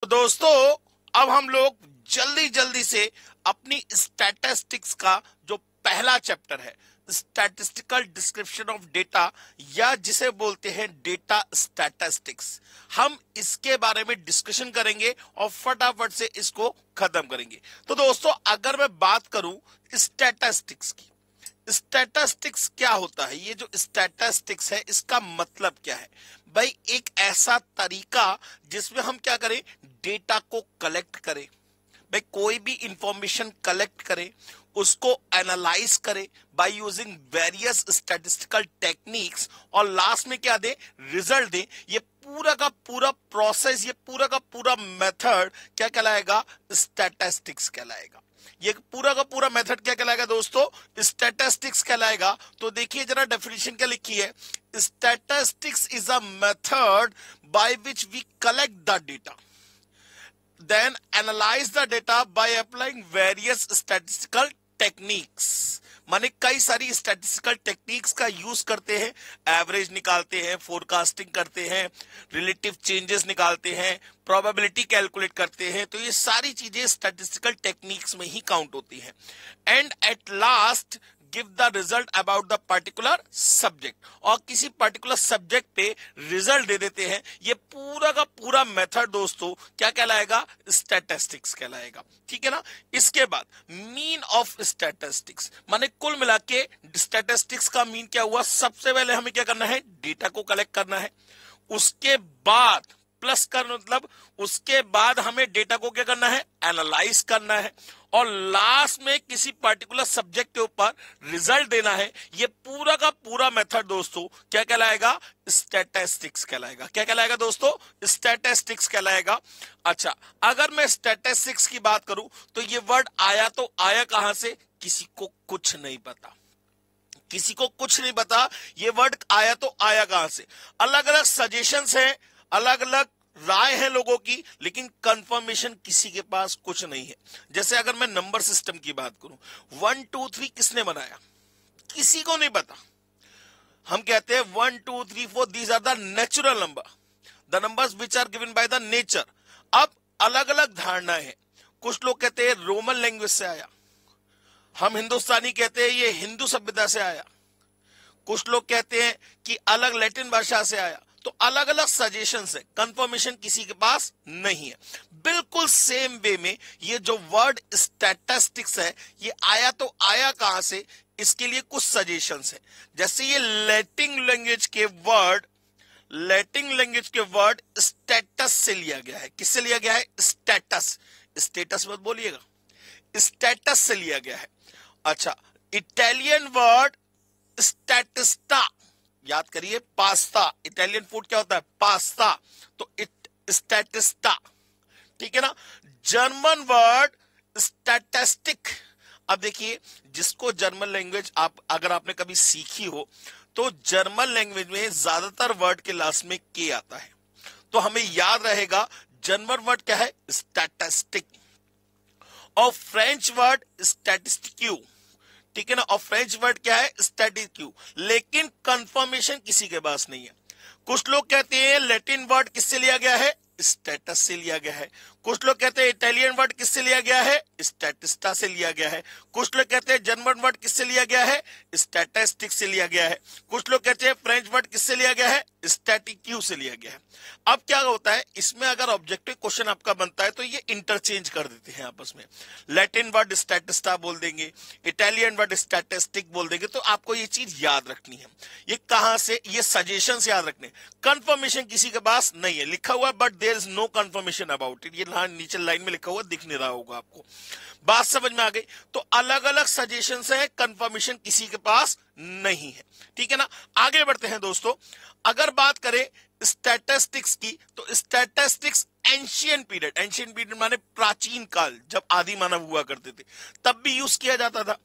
तो दोस्तों, अब हम लोग जल्दी जल्दी से अपनी स्टैटिस्टिक्स का जो पहला चैप्टर है, स्टैटिस्टिकल डिस्क्रिप्शन ऑफ डेटा, या जिसे बोलते हैं डेटा स्टैटिस्टिक्स, हम इसके बारे में डिस्कशन करेंगे और फटाफट से इसको खत्म करेंगे। तो दोस्तों, अगर मैं बात करूं स्टैटिस्टिक्स की, स्टैटिस्टिक्स क्या होता है? ये जो स्टैटिस्टिक्स है इसका मतलब क्या है भाई? एक ऐसा तरीका जिसमें हम क्या करें, डेटा को कलेक्ट करें भाई, कोई भी इंफॉर्मेशन कलेक्ट करें, उसको एनालाइज करें by using various statistical techniques, और लास्ट में क्या दे, रिजल्ट दे। ये पूरा का पूरा प्रोसेस, ये पूरा का पूरा मेथड क्या कहलाएगा? स्टैटिस्टिक्स कहलाएगा। ये पूरा का पूरा मेथड क्या कहलाएगा दोस्तों? स्टैटिस्टिक्स कहलाएगा। तो देखिए जरा डेफिनेशन क्या लिखी है, statistics is a method by which we collect the data, then analyze the data by applying various statistical techniques। माने कई सारी स्टैटिस्टिकल टेक्निक्स का यूज करते हैं, एवरेज निकालते हैं, फोरकास्टिंग करते हैं, रिलेटिव चेंजेस निकालते हैं, प्रोबेबिलिटी कैलकुलेट करते हैं। तो ये सारी चीजें स्टैटिस्टिकल टेक्निक्स में ही काउंट होती हैं। And at last give the result about the particular subject, और किसी पर्टिकुलर सब्जेक्ट पे रिजल्ट दे देते हैं। ये पूरा का पूरा मेथड दोस्तों क्या कहलाएगा? स्टैटिस्टिक्स कहलाएगा। ठीक है ना? इसके बाद मीन ऑफ स्टैटिस्टिक्स, माने कुल मिला के स्टैटिस्टिक्स का मीन क्या हुआ? सबसे पहले हमें क्या करना है? डेटा को कलेक्ट करना है। उसके बाद प्लस कर मतलब उसके बाद हमें डेटा को क्या करना है? एनालाइज करना है, और लास्ट में किसी पर्टिकुलर सब्जेक्ट के ऊपर रिजल्ट देना है। ये पूरा का पूरा मेथड दोस्तों क्या कहलाएगा? स्टैटिस्टिक्स कहलाएगा। क्या कहलाएगा दोस्तों? स्टैटिस्टिक्स कहलाएगा। अच्छा, अगर मैं स्टैटिस्टिक्स की बात करूं तो ये वर्ड आया तो आया कहां से? किसी को कुछ नहीं पता, किसी को कुछ नहीं पता ये वर्ड आया तो आया कहां से। अलग अलग सजेशंस हैं, अलग अलग राय है लोगों की, लेकिन कंफर्मेशन किसी के पास कुछ नहीं है। जैसे अगर मैं नंबर सिस्टम की बात करूं, 1 2 3 किसने बनाया? किसी को नहीं पता। हम कहते हैं 1 2 3 4 these are the natural number, the numbers which are given by the nature. अब अलग अलग धारणाएं हैं। कुछ लोग कहते हैं रोमन लैंग्वेज से आया, हम हिंदुस्तानी कहते हैं ये हिंदू सभ्यता से आया, कुछ लोग कहते हैं कि अलग लैटिन भाषा से आया। तो अलग अलग सजेशन है, कंफर्मेशन किसी के पास नहीं है। बिल्कुल सेम वे में ये जो वर्ड स्टैटिस्टिक्स है, ये आया तो आया कहां से? इसके लिए कुछ सजेशंस है। जैसे ये लैटिन लैंग्वेज के वर्ड स्टेटस से लिया गया है। किससे लिया गया है? स्टेटस। स्टेटस मत बोलिएगा, स्टेटस से लिया गया है। अच्छा, इटालियन वर्ड स्टैटिस्टा, याद करिए, पास्ता, इटालियन फूड क्या होता है? पास्ता, तो स्टैटिस्टा। ठीक है ना? German word statistic. अब देखिए, जिसको जर्मन लैंग्वेज अगर आपने कभी सीखी हो तो जर्मन लैंग्वेज में ज्यादातर वर्ड के लास्ट में के आता है, तो हमें याद रहेगा जर्मन वर्ड क्या है? स्टैटिस्टिक। और फ्रेंच वर्ड स्टैटिस्टिक्यू। ठीक है ना? और फ्रेंच वर्ड क्या है? स्टैटिक्यू। लेकिन कंफर्मेशन किसी के पास नहीं है। कुछ लोग कहते हैं लैटिन वर्ड किससे लिया गया है? स्टेटस से लिया गया है। कुछ लोग कहते हैं इटालियन वर्ड किससे लिया गया है? स्टैटिस्टा से लिया गया है। कुछ लोग कहते हैं जर्मन वर्ड किससे लिया गया है? स्टैटिस्टिक से लिया गया है। कुछ लोग कहते हैं फ्रेंच वर्ड किससे लिया गया है? स्टैटिक्यू से लिया गया है। अब क्या होता है इसमें, अगर ऑब्जेक्टिव क्वेश्चन आपका बनता है तो ये इंटरचेंज कर देते हैं आपस में। लैटिन वर्ड स्टैटिस्टा बोल देंगे, इटालियन वर्ड स्टैटिस्टिक बोल देंगे। तो आपको ये चीज याद रखनी है। ये कहां से? ये सजेशंस याद रखने। कंफर्मेशन किसी के पास नहीं है, लिखा हुआ but there is no confirmation about it. ये नीचे लाइन में लिखा हुआ दिख नहीं रहा होगा आपको। बात समझ में आ गई? तो अलग अलग सजेशंस है, कंफर्मेशन किसी के पास नहीं है। ठीक है ना? आगे बढ़ते हैं दोस्तों। अगर बात करें स्टैटिस्टिक्स की, तो स्टैटिस्टिक्स एंशियंट पीरियड माने प्राचीन काल, जब आदि मानव हुआ करते थे तब भी यूज किया जाता था।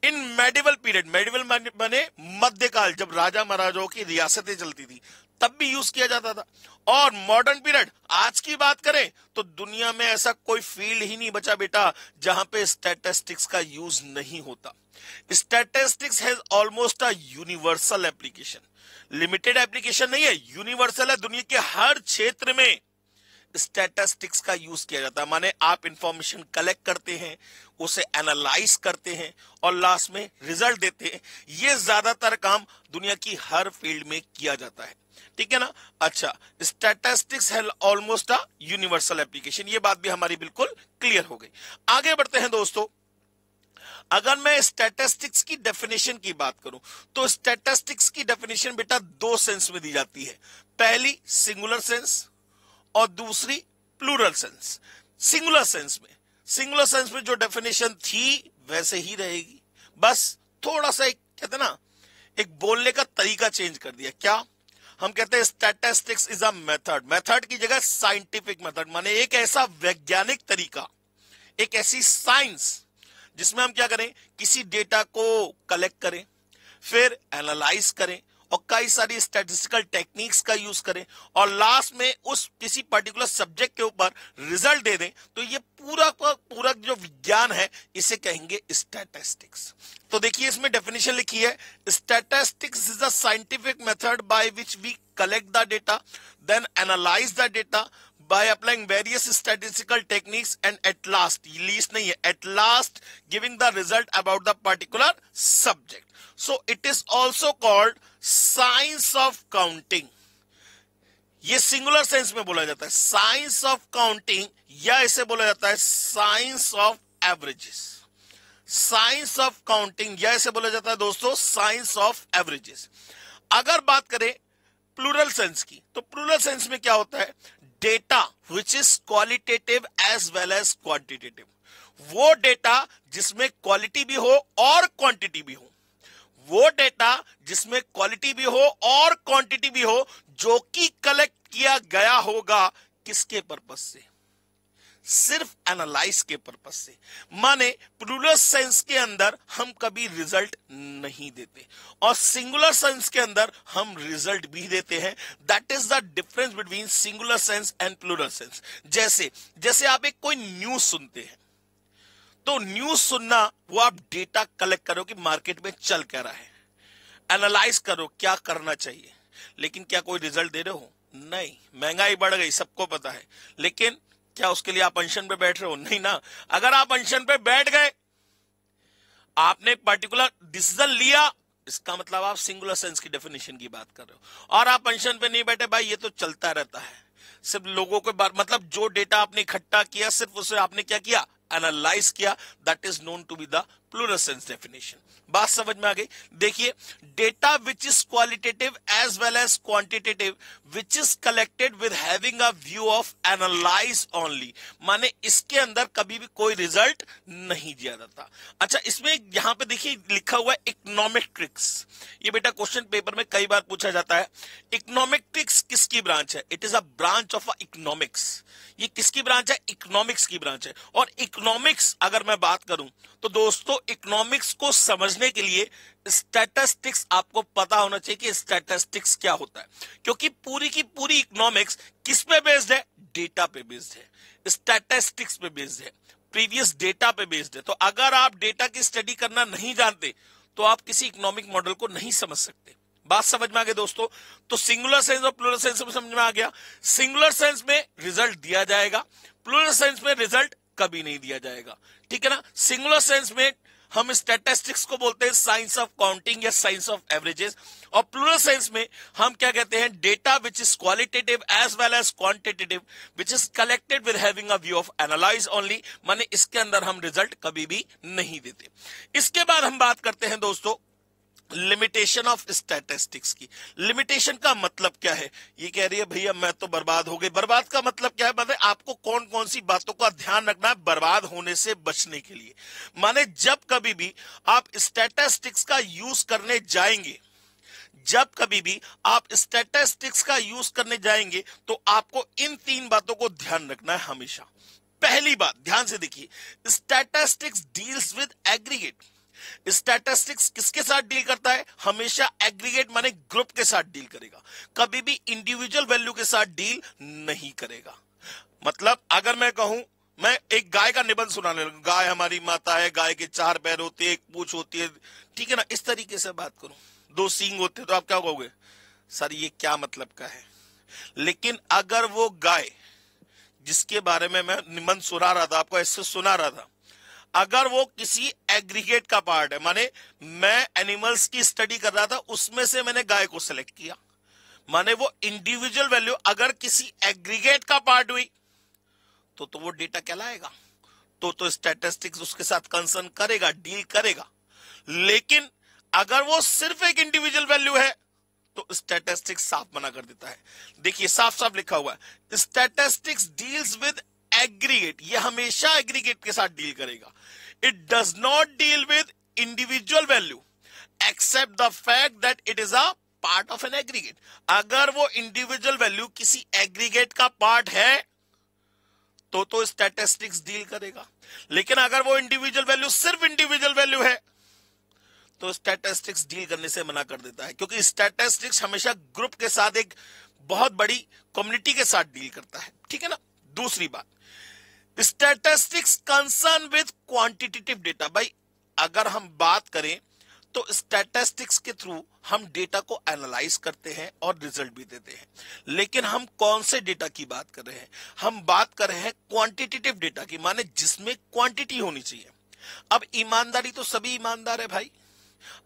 इन मेडिवल पीरियड, मेडिवल माने मध्यकाल, जब राजा महाराजाओं की रियासतें चलती थी तब भी यूज किया जाता था। और मॉडर्न पीरियड, आज की बात करें तो दुनिया में ऐसा कोई फील्ड ही नहीं बचा बेटा जहां पे स्टैटिस्टिक्स का यूज नहीं होता। Statistics has almost a universal application. Limited application नहीं है, यूनिवर्सल है। दुनिया के हर क्षेत्र में स्टैटिस्टिक्स का यूज किया जाता है। माने आप इंफॉर्मेशन कलेक्ट करते हैं, उसे एनालाइज करते हैं और लास्ट में रिजल्ट देते हैं। ये ज्यादातर काम दुनिया की हर फील्ड में किया जाता है, ठीक है ना। अच्छा, स्टैटिस्टिक्स है ऑलमोस्ट अ यूनिवर्सल एप्लीकेशन, ये बात भी हमारी बिल्कुल क्लियर हो गई। आगे बढ़ते हैं दोस्तों। अगर मैं स्टैटिस्टिक्स की डेफिनेशन की बात करूं तो स्टैटिस्टिक्स की डेफिनेशन बेटा दो सेंस में दी जाती है। पहली सिंगुलर सेंस और दूसरी प्लूरल सेंस। सिंगुलर सेंस में जो डेफिनेशन थी वैसे ही रहेगी, बस थोड़ा सा एक कहते ना एक बोलने का तरीका चेंज कर दिया। क्या हम कहते हैं स्टैटिस्टिक्स इज अ मेथड की जगह साइंटिफिक मेथड, माने एक ऐसा वैज्ञानिक तरीका, एक ऐसी साइंस जिसमें हम क्या करें, किसी डेटा को कलेक्ट करें, फिर एनालाइज करें और कई सारी स्टैटिस्टिकल टेक्निक्स का यूज करें और लास्ट में उस किसी पर्टिकुलर सब्जेक्ट के ऊपर रिजल्ट दे दें। तो ये पूरा का पूरा जो विज्ञान है इसे कहेंगे स्टैटिस्टिक्स। तो देखिए इसमें डेफिनेशन लिखी है, statistics is a scientific method by which we collect the data, then analyse the data by applying various statistical techniques and at last giving the result about the particular subject. So it is also called science of counting. ये singular sense में बोला जाता है science of counting, या इसे बोला जाता है science of averages. Science of counting या इसे बोला जाता है दोस्तों साइंस ऑफ एवरेजेस। अगर बात करें प्लूरल सेंस की, तो प्लूरल सेंस में क्या होता है, data which is qualitative as well as quantitative. वो डेटा जिसमें क्वालिटी भी हो और क्वांटिटी भी हो, वो डेटा जिसमें क्वालिटी भी हो और क्वांटिटी भी हो, जो कि कलेक्ट किया गया होगा किसके पर्पस से, सिर्फ एनालाइज के पर्पस से। माने प्लूरल सेंस के अंदर हम कभी रिजल्ट नहीं देते और सिंगुलर सेंस के अंदर हम रिजल्ट भी देते हैं। That is the difference between singular sense and plural sense. जैसे आप एक कोई न्यूज सुनते हैं, तो न्यूज सुनना वो आप डेटा कलेक्ट करो कि मार्केट में चल क्या रहा है, एनालाइज करो क्या करना चाहिए, लेकिन क्या कोई रिजल्ट दे रहे हो? नहीं। महंगाई बढ़ गई सबको पता है, लेकिन क्या उसके लिए आप अनशन पे बैठ रहे हो? नहीं ना। अगर आप अनशन पे बैठ गए, आपने एक पर्टिकुलर डिसीजन लिया, इसका मतलब आप सिंगुलर सेंस की डेफिनेशन की बात कर रहे हो। और आप अनशन पे नहीं बैठे, भाई ये तो चलता रहता है, सिर्फ लोगों के बारे मतलब जो डेटा आपने इकट्ठा किया सिर्फ उसे आपने क्या किया, एनालाइज किया। That is known to be the plural sense definition. बात समझ में आ गई? देखिए, data which is qualitative as well as quantitative which is collected with having a view of analyse only, माने इसके अंदर कभी भी कोई रिजल्ट नहीं दिया जाता। अच्छा, इसमें यहां पे देखिए लिखा हुआ है इकोनॉमेट्रिक्स। ये बेटा क्वेश्चन पेपर में कई बार पूछा जाता है। इकोनॉमेट्रिक्स किसकी ब्रांच है? It is a branch of economics. ये किसकी ब्रांच है? इकोनॉमिक्स की ब्रांच है। और इकोनॉमिक्स अगर मैं बात करूं तो दोस्तों इकोनॉमिक्स को समझने के लिए स्टैटिस्टिक्स आपको पता होना चाहिए कि स्टैटिस्टिक्स क्या होता है, क्योंकि पूरी की पूरी इकोनॉमिक्स किस पे बेस्ड है? डेटा पे बेस्ड है, स्टैटिस्टिक्स पे बेस्ड है, प्रीवियस डेटा पे बेस्ड है। तो अगर आप डेटा की स्टडी करना नहीं जानते तो आप किसी इकोनॉमिक मॉडल को नहीं समझ सकते। बात समझ में आ गई दोस्तों? तो सिंगुलर सेंस और प्लूरल सेंस में समझ में आ गया। सिंगुलर सेंस में रिजल्ट दिया जाएगा, प्लूरल सेंस में रिजल्ट कभी नहीं दिया जाएगा, ठीक है ना। सिंगुलर सेंस में हम स्टैटिस्टिक्स को बोलते हैं साइंस ऑफ काउंटिंग या साइंस ऑफ एवरेजेस, और प्लूरल सेंस में हम क्या कहते हैं? Data which is qualitative as well as quantitative which is collected with having a view of analyse only, माने इसके अंदर हम रिजल्ट कभी भी नहीं देते। इसके बाद हम बात करते हैं दोस्तों लिमिटेशन ऑफ स्टैटिस्टिक्स की। लिमिटेशन का मतलब क्या है? ये कह रही है भैया मैं तो बर्बाद हो गई। बर्बाद का मतलब क्या है? मतलब आपको कौन कौन सी बातों का ध्यान रखना है बर्बाद होने से बचने के लिए। माने जब कभी भी आप स्टैटिस्टिक्स का यूज करने जाएंगे, जब कभी भी आप स्टैटिस्टिक्स का यूज करने जाएंगे तो आपको इन तीन बातों को ध्यान रखना है हमेशा। पहली बात ध्यान से देखिए, statistics deals with aggregate. Statistics किसके साथ डील करता है? हमेशा एग्रीगेट माने ग्रुप के साथ डील करेगा, कभी भी इंडिविजुअल वैल्यू के साथ डील नहीं करेगा। मतलब अगर मैं कहूं, मैं एक गाय का निबंध सुनाने लगूं, गाय हमारी माता है, गाय के 4 पैर होते हैं, एक पूंछ होती है, ठीक है ना, इस तरीके से बात करूं, 2 सींग होते हैं, तो आप क्या कहोगे? सर ये क्या मतलब का है? लेकिन अगर वो गाय जिसके बारे में मैं निबंध सुना रहा था, आपको ऐसे सुना रहा था, अगर वो किसी एग्रीगेट का पार्ट है, माने मैं एनिमल्स की स्टडी कर रहा था, उसमें से मैंने गाय को सिलेक्ट किया, माने वो इंडिविजुअल वैल्यू अगर किसी एग्रीगेट का पार्ट हुई तो वो डेटा कहलाएगा, तो स्टैटिस्टिक्स उसके साथ कंसर्न करेगा, डील करेगा। लेकिन अगर वो सिर्फ एक इंडिविजुअल वैल्यू है तो स्टैटिस्टिक्स साफ मना कर देता है। देखिए साफ साफ लिखा हुआ है, स्टैटिस्टिक्स डील्स विद एग्रीगेट, ये हमेशा एग्रीगेट के साथ डील करेगा। It does not deal with individual value except the fact that it is a part of an aggregate. अगर वो इंडिविजुअल वैल्यू किसी एग्रीगेट का पार्ट है तो स्टैटिस्टिक्स डील करेगा। लेकिन अगर वो इंडिविजुअल वैल्यू सिर्फ इंडिविजुअल वैल्यू है तो स्टैटिस्टिक्स डील करने से मना कर देता है, क्योंकि स्टैटिस्टिक्स हमेशा ग्रुप के साथ, एक बहुत बड़ी कम्युनिटी के साथ डील करता है, ठीक है ना। दूसरी बात, statistics concern with quantitative data. भाई अगर हम बात करें तो स्टैटिस्टिक्स के थ्रू हम डेटा को एनालाइज करते हैं और रिजल्ट भी देते हैं। लेकिन हम कौन से डेटा की बात कर रहे हैं? हम बात कर रहे हैं क्वांटिटेटिव डेटा की, माने जिसमें क्वांटिटी होनी चाहिए। अब ईमानदारी तो सभी ईमानदार है भाई,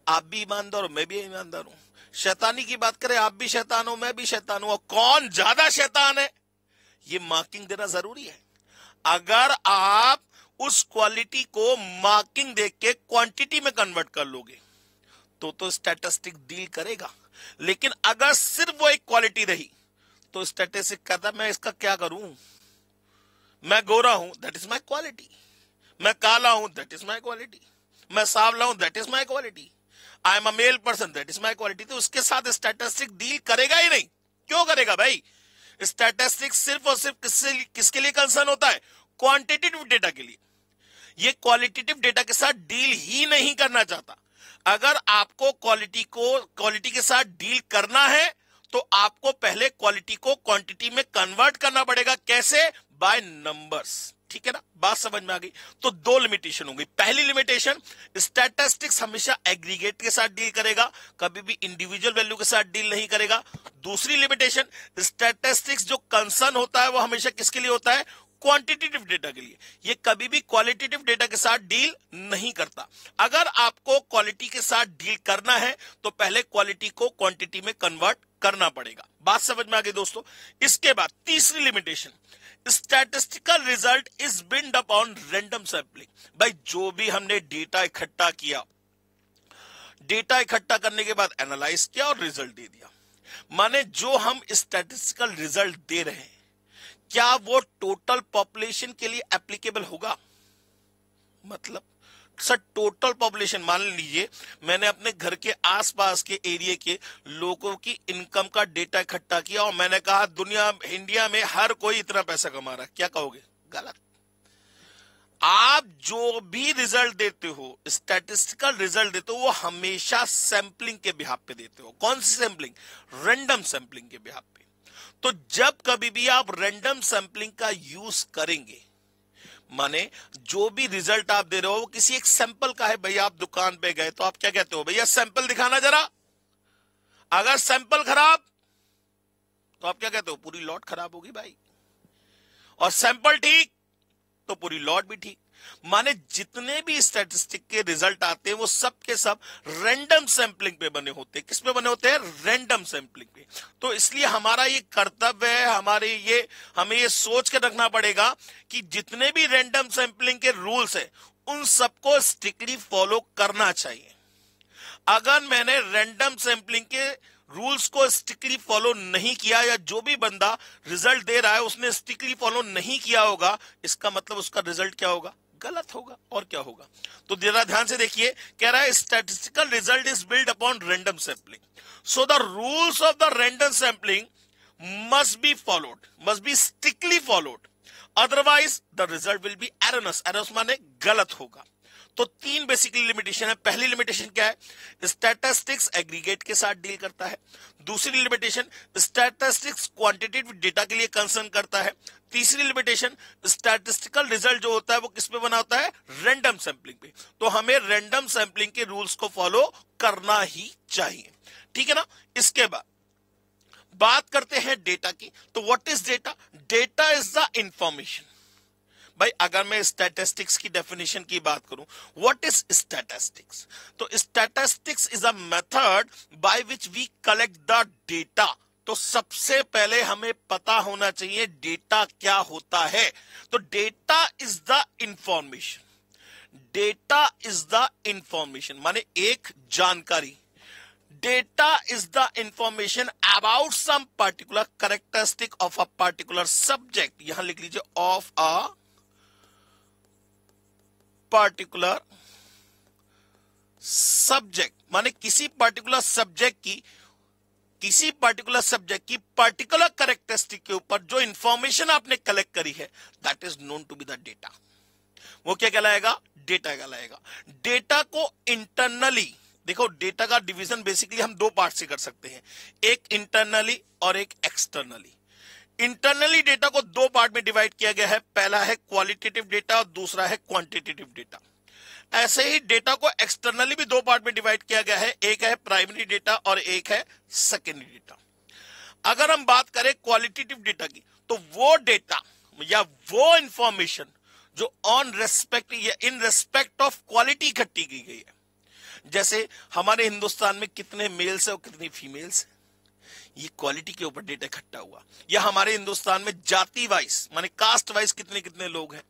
आप भी ईमानदार हो, मैं भी ईमानदार हूं। शैतानी की बात करें, आप भी शैतान हो, मैं भी शैतान हूं, और कौन ज्यादा शैतान है ये मार्किंग देना जरूरी है। अगर आप उस क्वालिटी को मार्किंग देख के क्वांटिटी में कन्वर्ट कर लोगे तो स्टैटिस्टिक डील करेगा। लेकिन अगर सिर्फ वो एक क्वालिटी रही तो स्टैटिस्टिक कहता मैं इसका क्या करूं, मैं गोरा हूं दैट इज माय क्वालिटी, मैं काला हूं दैट इज माय क्वालिटी, मैं सांवला हूं that is my quality, I am a male person that is my quality. तो उसके साथ स्टैटिस्टिक डील करेगा ही नहीं। क्यों करेगा भाई? स्टैटिस्टिक्स सिर्फ और सिर्फ किसके लिए कंसर्न होता है? क्वांटिटेटिव डेटा के लिए। ये क्वालिटेटिव डेटा के साथ डील ही नहीं करना चाहता। अगर आपको क्वालिटी के साथ डील करना है तो आपको पहले क्वालिटी को क्वांटिटी में कन्वर्ट करना पड़ेगा। कैसे? By numbers. ठीक है ना, बात समझ में आ गई। तो दो लिमिटेशन होंगी। पहली लिमिटेशन, स्टैटिस्टिक्स हमेशा एग्रीगेट के साथ डील करेगा, कभी भी इंडिविजुअल वैल्यू के साथ डील नहीं करेगा। दूसरी लिमिटेशन, स्टैटिस्टिक्स जो कंसर्न होता है वो हमेशा किसके लिए होता है? क्वांटिटेटिव डेटा के लिए। ये कभी भी क्वालिटेटिव डेटा के साथ डील नहीं करता। अगर आपको क्वालिटी के साथ डील करना है तो पहले क्वालिटी को क्वांटिटी में कन्वर्ट करना पड़ेगा। बात समझ में आ गई दोस्तों। इसके बाद तीसरी limitation, statistical result is build upon random sampling. भाई जो भी हमने डेटा इकट्ठा किया, डेटा इकट्ठा करने के बाद एनालाइज किया और रिजल्ट दे दिया, माने जो हम स्टैटिस्टिकल रिजल्ट दे रहे हैं क्या वो टोटल पॉपुलेशन के लिए एप्लीकेबल होगा? मतलब सर टोटल पॉपुलेशन, मान लीजिए मैंने अपने घर के आसपास के एरिया के लोगों की इनकम का डेटा इकट्ठा किया और मैंने कहा इंडिया में हर कोई इतना पैसा कमा रहा है, क्या कहोगे? गलत। आप जो भी रिजल्ट देते हो, स्टैटिस्टिकल रिजल्ट देते हो, वो हमेशा सैंपलिंग के बिहाफ पे देते हो। कौन सी सैंपलिंग? रैंडम सैंपलिंग के बिहाफ पे। तो जब कभी भी आप रैंडम सैंपलिंग का यूज करेंगे, माने जो भी रिजल्ट आप दे रहे हो वो किसी एक सैंपल का है। भैया आप दुकान पे गए तो आप क्या कहते हो? भैया सैंपल दिखाना जरा। अगर सैंपल खराब तो आप क्या कहते हो? पूरी लॉट खराब होगी भाई। और सैंपल ठीक तो पूरी लॉट भी ठीक। माने जितने भी स्टैटिस्टिक के रिजल्ट आते हैं वो सब के सब रैंडम सैंपलिंग पे बने होते हैं। किस पे बने होते हैं? रैंडम सैंपलिंग पे। तो इसलिए हमारा ये कर्तव्य है, हमें ये सोच के रखना पड़ेगा कि जितने भी रैंडम सैंपलिंग के रूल्स है उन सबको स्ट्रिक्टली फॉलो करना चाहिए। अगर मैंने रैंडम सैंपलिंग के रूल्स को स्ट्रिक्टली फॉलो नहीं किया, या जो भी बंदा रिजल्ट दे रहा है उसने स्ट्रिक्टली फॉलो नहीं किया होगा, इसका मतलब उसका रिजल्ट क्या होगा? गलत होगा। और क्या होगा? तो जरा ध्यान से देखिए, कह रहा है statistical result is build upon random sampling, so the rules of the random sampling must be followed, must be strictly followed, otherwise the result will be errors. Errors माने गलत होगा। तो तीन बेसिकली लिमिटेशन है। पहली लिमिटेशन क्या है? Statistics aggregate के साथ डील करता है। दूसरी लिमिटेशन, स्टैटिस्टिक्स क्वांटिटेटिव डेटा के लिए कंसर्न करता है। तीसरी लिमिटेशन, स्टैटिस्टिकल रिजल्ट जो होता है वो किस पे बना होता है? रैंडम सैंपलिंग पे। तो हमें रैंडम सैंपलिंग के रूल्स को फॉलो करना ही चाहिए। ठीक है ना। इसके बाद बात करते हैं डेटा की, तो what is data? Data is the information. भाई अगर मैं स्टैटिस्टिक्स की डेफिनेशन की बात करूं, व्हाट इज स्टैटिस्टिक्स? तो statistics is a method by which we collect the data. तो सबसे पहले हमें पता होना चाहिए डेटा क्या होता है। तो data is the information. Data is the information माने एक जानकारी। Data is the information about some particular characteristic of a particular subject. यहां लिख लीजिए ऑफ अ पर्टिकुलर सब्जेक्ट, माने किसी पर्टिकुलर सब्जेक्ट की पर्टिकुलर कैरेक्टरिस्टिक के ऊपर जो इंफॉर्मेशन आपने कलेक्ट करी है, that is known to be the data. वो क्या कहलाएगा? डेटा कहलाएगा। डेटा को इंटरनली, देखो डेटा का डिवीजन बेसिकली हम दो पार्ट से कर सकते हैं, एक इंटरनली और एक एक्सटर्नली। इंटरनली डेटा को दो पार्ट में डिवाइड किया गया है, पहला है क्वालिटेटिव डेटा और दूसरा है क्वांटिटेटिव डेटा। ऐसे ही डेटा को एक्सटर्नली भी दो पार्ट में डिवाइड किया गया है, एक है प्राइमरी डेटा और एक है सेकेंडरी डेटा। अगर हम बात करें क्वालिटेटिव डेटा की, तो वो डेटा या वो इंफॉर्मेशन जो ऑन रेस्पेक्ट या इन रेस्पेक्ट ऑफ क्वालिटी इकट्ठी की गई है। जैसे हमारे हिंदुस्तान में कितने मेल्स है और कितनी फीमेल्स है, ये क्वालिटी के ऊपर डेटा इकट्ठा हुआ। या हमारे हिंदुस्तान में जाति वाइज माने कास्ट वाइज कितने कितने लोग हैं,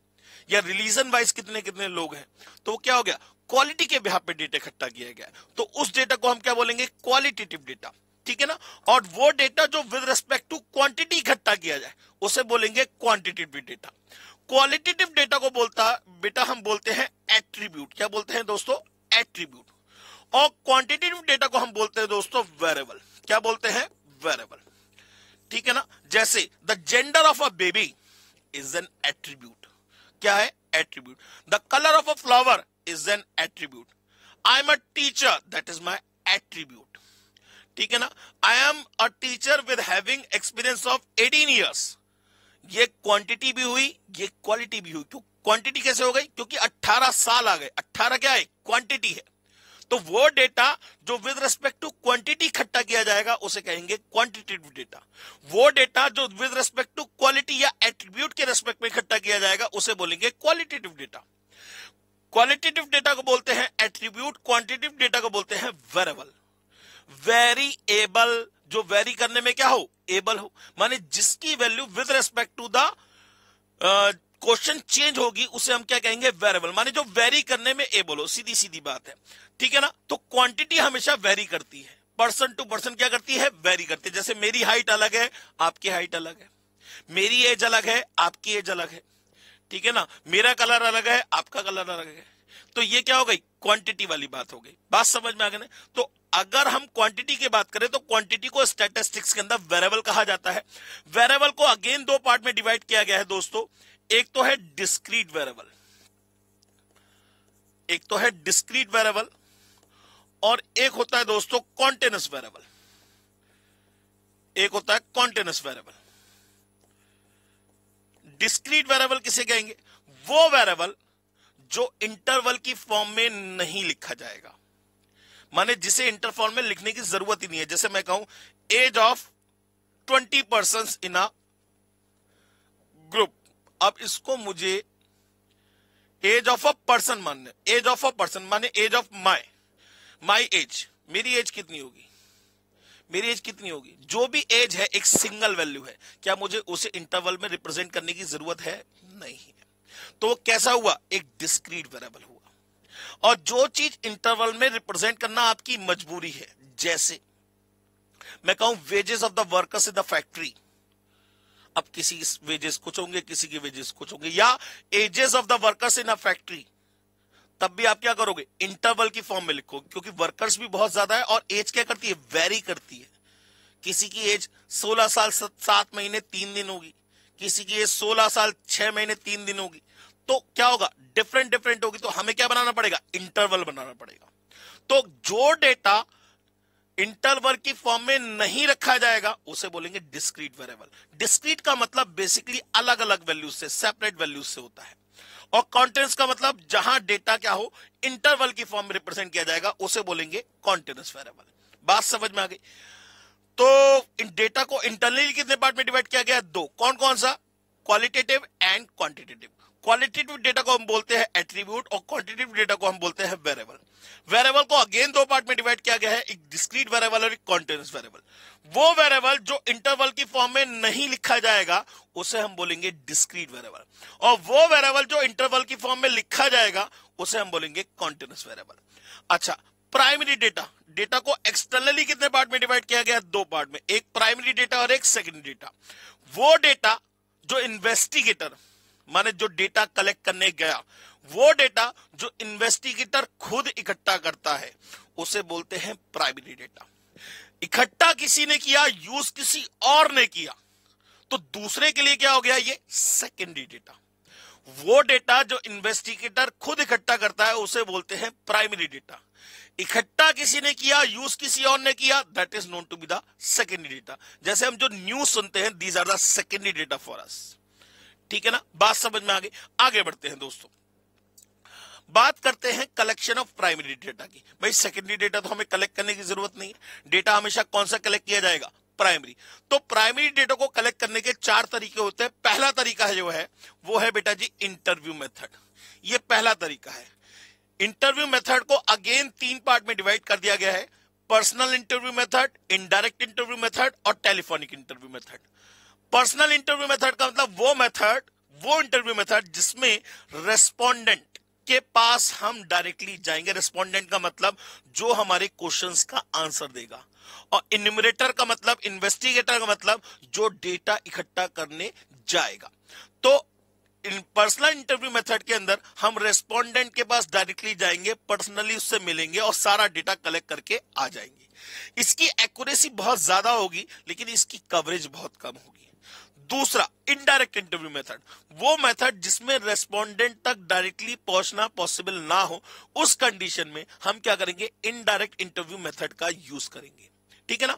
या रिलीजन वाइज कितने कितने लोग हैं, तो वो क्या हो गया? क्वालिटी के बिहाफ पे डेटा इकट्ठा किया गया। तो उस डेटा को हम क्या बोलेंगे? क्वालिटेटिव डेटा, ठीक है ना। और वो डेटा जो विद रिस्पेक्ट टू क्वांटिटी इकट्ठा किया जाए, उसे बोलेंगे क्वांटिटेटिव डेटा। क्वालिटेटिव डेटा को बेटा हम बोलते हैं एट्रीब्यूट। क्या बोलते हैं दोस्तों? एट्रीब्यूट। और क्वांटिटेटिव डेटा को हम बोलते हैं दोस्तों वेरिएबल। क्या बोलते हैं? वेरिएबल, ठीक है ना। जैसे the gender of a baby is an attribute. क्या है? Attribute. The colour of a flower is an attribute. I am a teacher, that is my attribute, ठीक है ना। I am a teacher with having experience of 18 years. ये quantity भी हुई, ये quality भी हुई। क्यों क्वांटिटी कैसे हो गई? क्योंकि 18 साल आ गए। 18 क्या है? क्वांटिटी है। तो वो डेटा जो विद रिस्पेक्ट टू क्वांटिटी इकट्ठा किया जाएगा उसे कहेंगे क्वांटिटेटिव डेटा। वो डेटा जो विद रिस्पेक्ट टू क्वालिटी या एट्रीब्यूट के रिस्पेक्ट में इकट्ठा किया जाएगा उसे बोलेंगे क्वालिटेटिव डेटा। क्वालिटेटिव डेटा को बोलते हैं एट्रीब्यूट, क्वांटिटेटिव डेटा को बोलते हैं वेरिएबल। वेरिएबल जो वेरी करने में क्या हो? एबल हो, माने जिसकी value with respect to the question change होगी उसे हम क्या कहेंगे? वेरिएबल, माने जो वेरी करने में एबल हो। सीधी सीधी बात है, ठीक है ना। तो क्वांटिटी हमेशा वेरी करती है, पर्सन टू पर्सन क्या करती है? वेरी करती है। जैसे मेरी हाइट अलग है, आपकी हाइट अलग है, मेरी एज अलग है, आपकी एज अलग है, ठीक है ना। मेरा कलर अलग है, आपका कलर अलग है। तो ये क्या हो गई? क्वांटिटी वाली बात हो गई। बात समझ में आ गई ना। तो अगर हम क्वांटिटी की बात करें तो क्वांटिटी को स्टैटिस्टिक्स के अंदर वेरिएबल कहा जाता है। वेरिएबल को अगेन दो पार्ट में डिवाइड किया गया है दोस्तों। एक तो है डिस्क्रीट वेरिएबल, एक तो है डिस्क्रीट वेरिएबल, और एक होता है दोस्तों कॉन्टिन्यूअस वेरिएबल। एक होता है कॉन्टिन्यूअस वेरिएबल। डिस्क्रीट वेरिएबल किसे कहेंगे? वो वेरिएबल जो इंटरवल की फॉर्म में नहीं लिखा जाएगा, माने जिसे इंटरवल में लिखने की जरूरत ही नहीं है। जैसे मैं कहूं age of 20 persons in a group, अब इसको मुझे एज ऑफ अ पर्सन मानना, एज ऑफ अ पर्सन माने एज ऑफ माई एज। मेरी एज कितनी होगी? मेरी एज कितनी होगी? जो भी एज है एक सिंगल वैल्यू है, क्या मुझे उसे इंटरवल में रिप्रेजेंट करने की जरूरत है? नहीं है। तो वो कैसा हुआ? एक डिस्क्रीट वेरिएबल हुआ। और जो चीज इंटरवल में रिप्रेजेंट करना आपकी मजबूरी है, जैसे मैं कहूं wages of the workers in the factory, अब किसी के वेजेस कुछ होंगे, किसी के वेजेस कुछ होंगे, या ages of the workers in a factory, तब भी आप क्या करोगे? इंटरवल की फॉर्म में लिखोगे, क्योंकि वर्कर्स भी बहुत ज्यादा है और एज क्या करती है? वेरी करती है। किसी की एज 16 साल 7 महीने 3 दिन होगी, किसी की एज 16 साल 6 महीने 3 दिन होगी। तो क्या होगा? डिफरेंट डिफरेंट होगी। तो हमें क्या बनाना पड़ेगा? इंटरवल बनाना पड़ेगा। तो जो डेटा इंटरवल की फॉर्म में नहीं रखा जाएगा उसे बोलेंगे डिस्क्रीट वेरिएबल। डिस्क्रीट का मतलब बेसिकली अलग अलग वैल्यूज से, सेपरेट वैल्यूज से होता है। और कॉन्टिन्यूअस का मतलब जहां डेटा क्या हो? इंटरवल की फॉर्म में रिप्रेजेंट किया जाएगा, उसे बोलेंगे कॉन्टिन्यूअस वेरिएबल। बात समझ में आ गई? तो इन डेटा को इंटरनली कितने पार्ट में डिवाइड किया गया है? दो। कौन कौन सा? Qualitative and quantitative. Qualitative data को हम बोलते हैं एट्रीब्यूट और क्वांटिटेटिव डेटा को हम बोलते हैं वेरिएबल। वेरिएबल को अगेन दो पार्ट में डिवाइड किया गया है, एक डिस्क्रीट वेरिएबल और एक कॉन्टिन्यूअस वेरिएबल। वो वेरिएबल जो इंटरवल की फॉर्म में नहीं लिखा जाएगा उसे हम बोलेंगे डिस्क्रीट वेरिएबल, और वो वेरिएबल जो इंटरवल की फॉर्म में लिखा जाएगा उसे हम बोलेंगे कॉन्टिन्यूअस वेरिएबल। अच्छा, प्राइमरी डेटा, डेटा को एक्सटर्नली कितने पार्ट में डिवाइड किया गया? दो पार्ट में, एक प्राइमरी डेटा और एक सेकेंडरी डेटा। वो डेटा जो इन्वेस्टिगेटर, माने जो डेटा कलेक्ट करने गया, वो डेटा जो इन्वेस्टिगेटर खुद इकट्ठा करता है उसे बोलते हैं प्राइमरी डेटा। इकट्ठा किसी ने किया, यूज किसी और ने किया, तो दूसरे के लिए क्या हो गया? ये सेकेंडरी डेटा। वो डेटा जो इन्वेस्टिगेटर खुद इकट्ठा करता है उसे बोलते हैं प्राइमरी डेटा। इकट्ठा किसी ने किया, यूज किसी और ने किया, that is known to be the secondary data. जैसे हम जो न्यूज सुनते हैं, these are the secondary data for us. ठीक है ना, बात समझ में आ गई? आगे बढ़ते हैं दोस्तों, बात करते हैं कलेक्शन ऑफ प्राइमरी डेटा की। भाई सेकेंडरी डेटा तो हमें कलेक्ट करने की जरूरत नहीं है, डेटा हमेशा कौन सा कलेक्ट किया जाएगा? प्राइमरी। तो प्राइमरी डेटा को कलेक्ट करने के चार तरीके होते हैं। पहला तरीका है जो है वो है बेटा जी इंटरव्यू मेथड। ये पहला तरीका है। इंटरव्यू मेथड को अगेन तीन पार्ट में डिवाइड कर दिया गया है, personal interview method, indirect interview method और telephonic interview method. Personal interview method का मतलब वो इंटरव्यू मेथड जिसमें रेस्पोंडेंट के पास हम डायरेक्टली जाएंगे। रेस्पोंडेंट का मतलब जो हमारे क्वेश्चंस का आंसर देगा, और इन्यूमरेटर का मतलब, इन्वेस्टिगेटर का मतलब जो डेटा इकट्ठा करने जाएगा। तो इन पर्सनल इंटरव्यू मेथड के अंदर हम रेस्पोंडेंट के पास डायरेक्टली जाएंगे, पर्सनली उससे मिलेंगे और सारा डेटा कलेक्ट करके आ जाएंगे। इसकी एक्यूरेसी बहुत ज्यादा होगी लेकिन इसकी कवरेज बहुत कम होगी। दूसरा इनडायरेक्ट इंटरव्यू मेथड, वो मेथड जिसमें रेस्पोंडेंट तक डायरेक्टली पहुंचना पॉसिबल ना हो, उस कंडीशन में हम क्या करेंगे? इनडायरेक्ट इंटरव्यू मेथड का यूज करेंगे। ठीक है ना।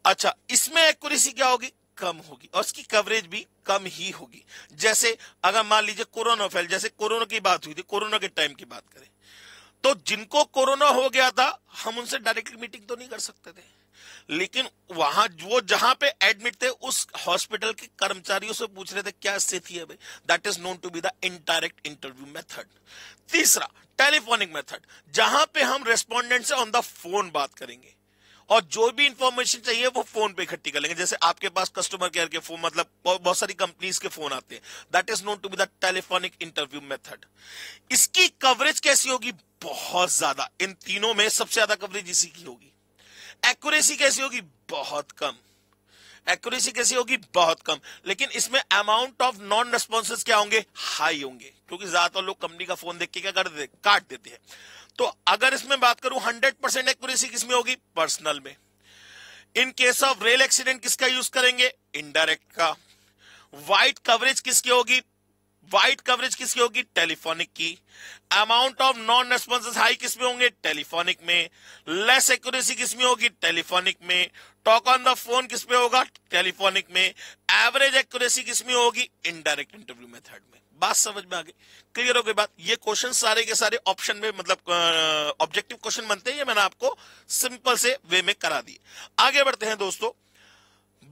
अच्छा, इसमें एक्यूरेसी क्या होगी? कम होगी, और इसकी कवरेज भी कम ही होगी। जैसे अगर मान लीजिए कोरोना फैल, जैसे कोरोना की बात हुई थी, कोरोना के टाइम की बात करें, तो जिनको कोरोना हो गया था हम उनसे डायरेक्टली मीटिंग तो नहीं कर सकते थे, लेकिन वहां वो जहां पे एडमिट थे उस हॉस्पिटल के कर्मचारियों से पूछ रहे थे क्या स्थिति है भाई। That is known to be the indirect interview method. तीसरा टेलीफोनिक मेथड, जहां पे हम रेस्पोंडेंट से ऑन द फोन बात करेंगे और जो भी इंफॉर्मेशन चाहिए वो फोन पे इकट्ठी कर लेंगे। जैसे आपके पास कस्टमर केयर के फोन, मतलब बहुत सारी कंपनीज के फोन आते हैं, that is known to be the telephonic interview method. इसकी कवरेज कैसी होगी? बहुत ज्यादा। इन तीनों में सबसे ज्यादा कवरेज इसी की होगी। एक्यूरेसी कैसी होगी? बहुत कम। एक्यूरेसी कैसी होगी? बहुत कम। लेकिन इसमें अमाउंट ऑफ नॉन रेस्पॉन्सेस क्या होंगे? हाई होंगे, क्योंकि ज्यादातर लोग कंपनी का फोन देख के क्या कर देते? काट देते हैं। तो अगर इसमें बात करूं 100% एक्यूरेसी किसमें होगी? पर्सनल में। In case of rail accident किसका यूज करेंगे? इनडायरेक्ट का। वाइड कवरेज किसकी होगी? वाइड कवरेज किसकी होगी? टेलीफोनिक की। Amount of non responses high किसमें होंगे? टेलीफोनिक में। लेस एक्यूरेसी किसमें होगी? टेलीफोनिक में। टॉक ऑन द फोन किसमें होगा? टेलीफोनिक में। एवरेज एक्यूरेसी किसमें होगी? इनडायरेक्ट इंटरव्यू मेथड में। बात समझ में आ गई? क्लियर हो गई बात? ये क्वेश्चन सारे के सारे ऑप्शन में, मतलब ऑब्जेक्टिव क्वेश्चन बनते हैं, ये मैंने आपको सिंपल से वे में करा दिए। आगे बढ़ते हैं दोस्तों,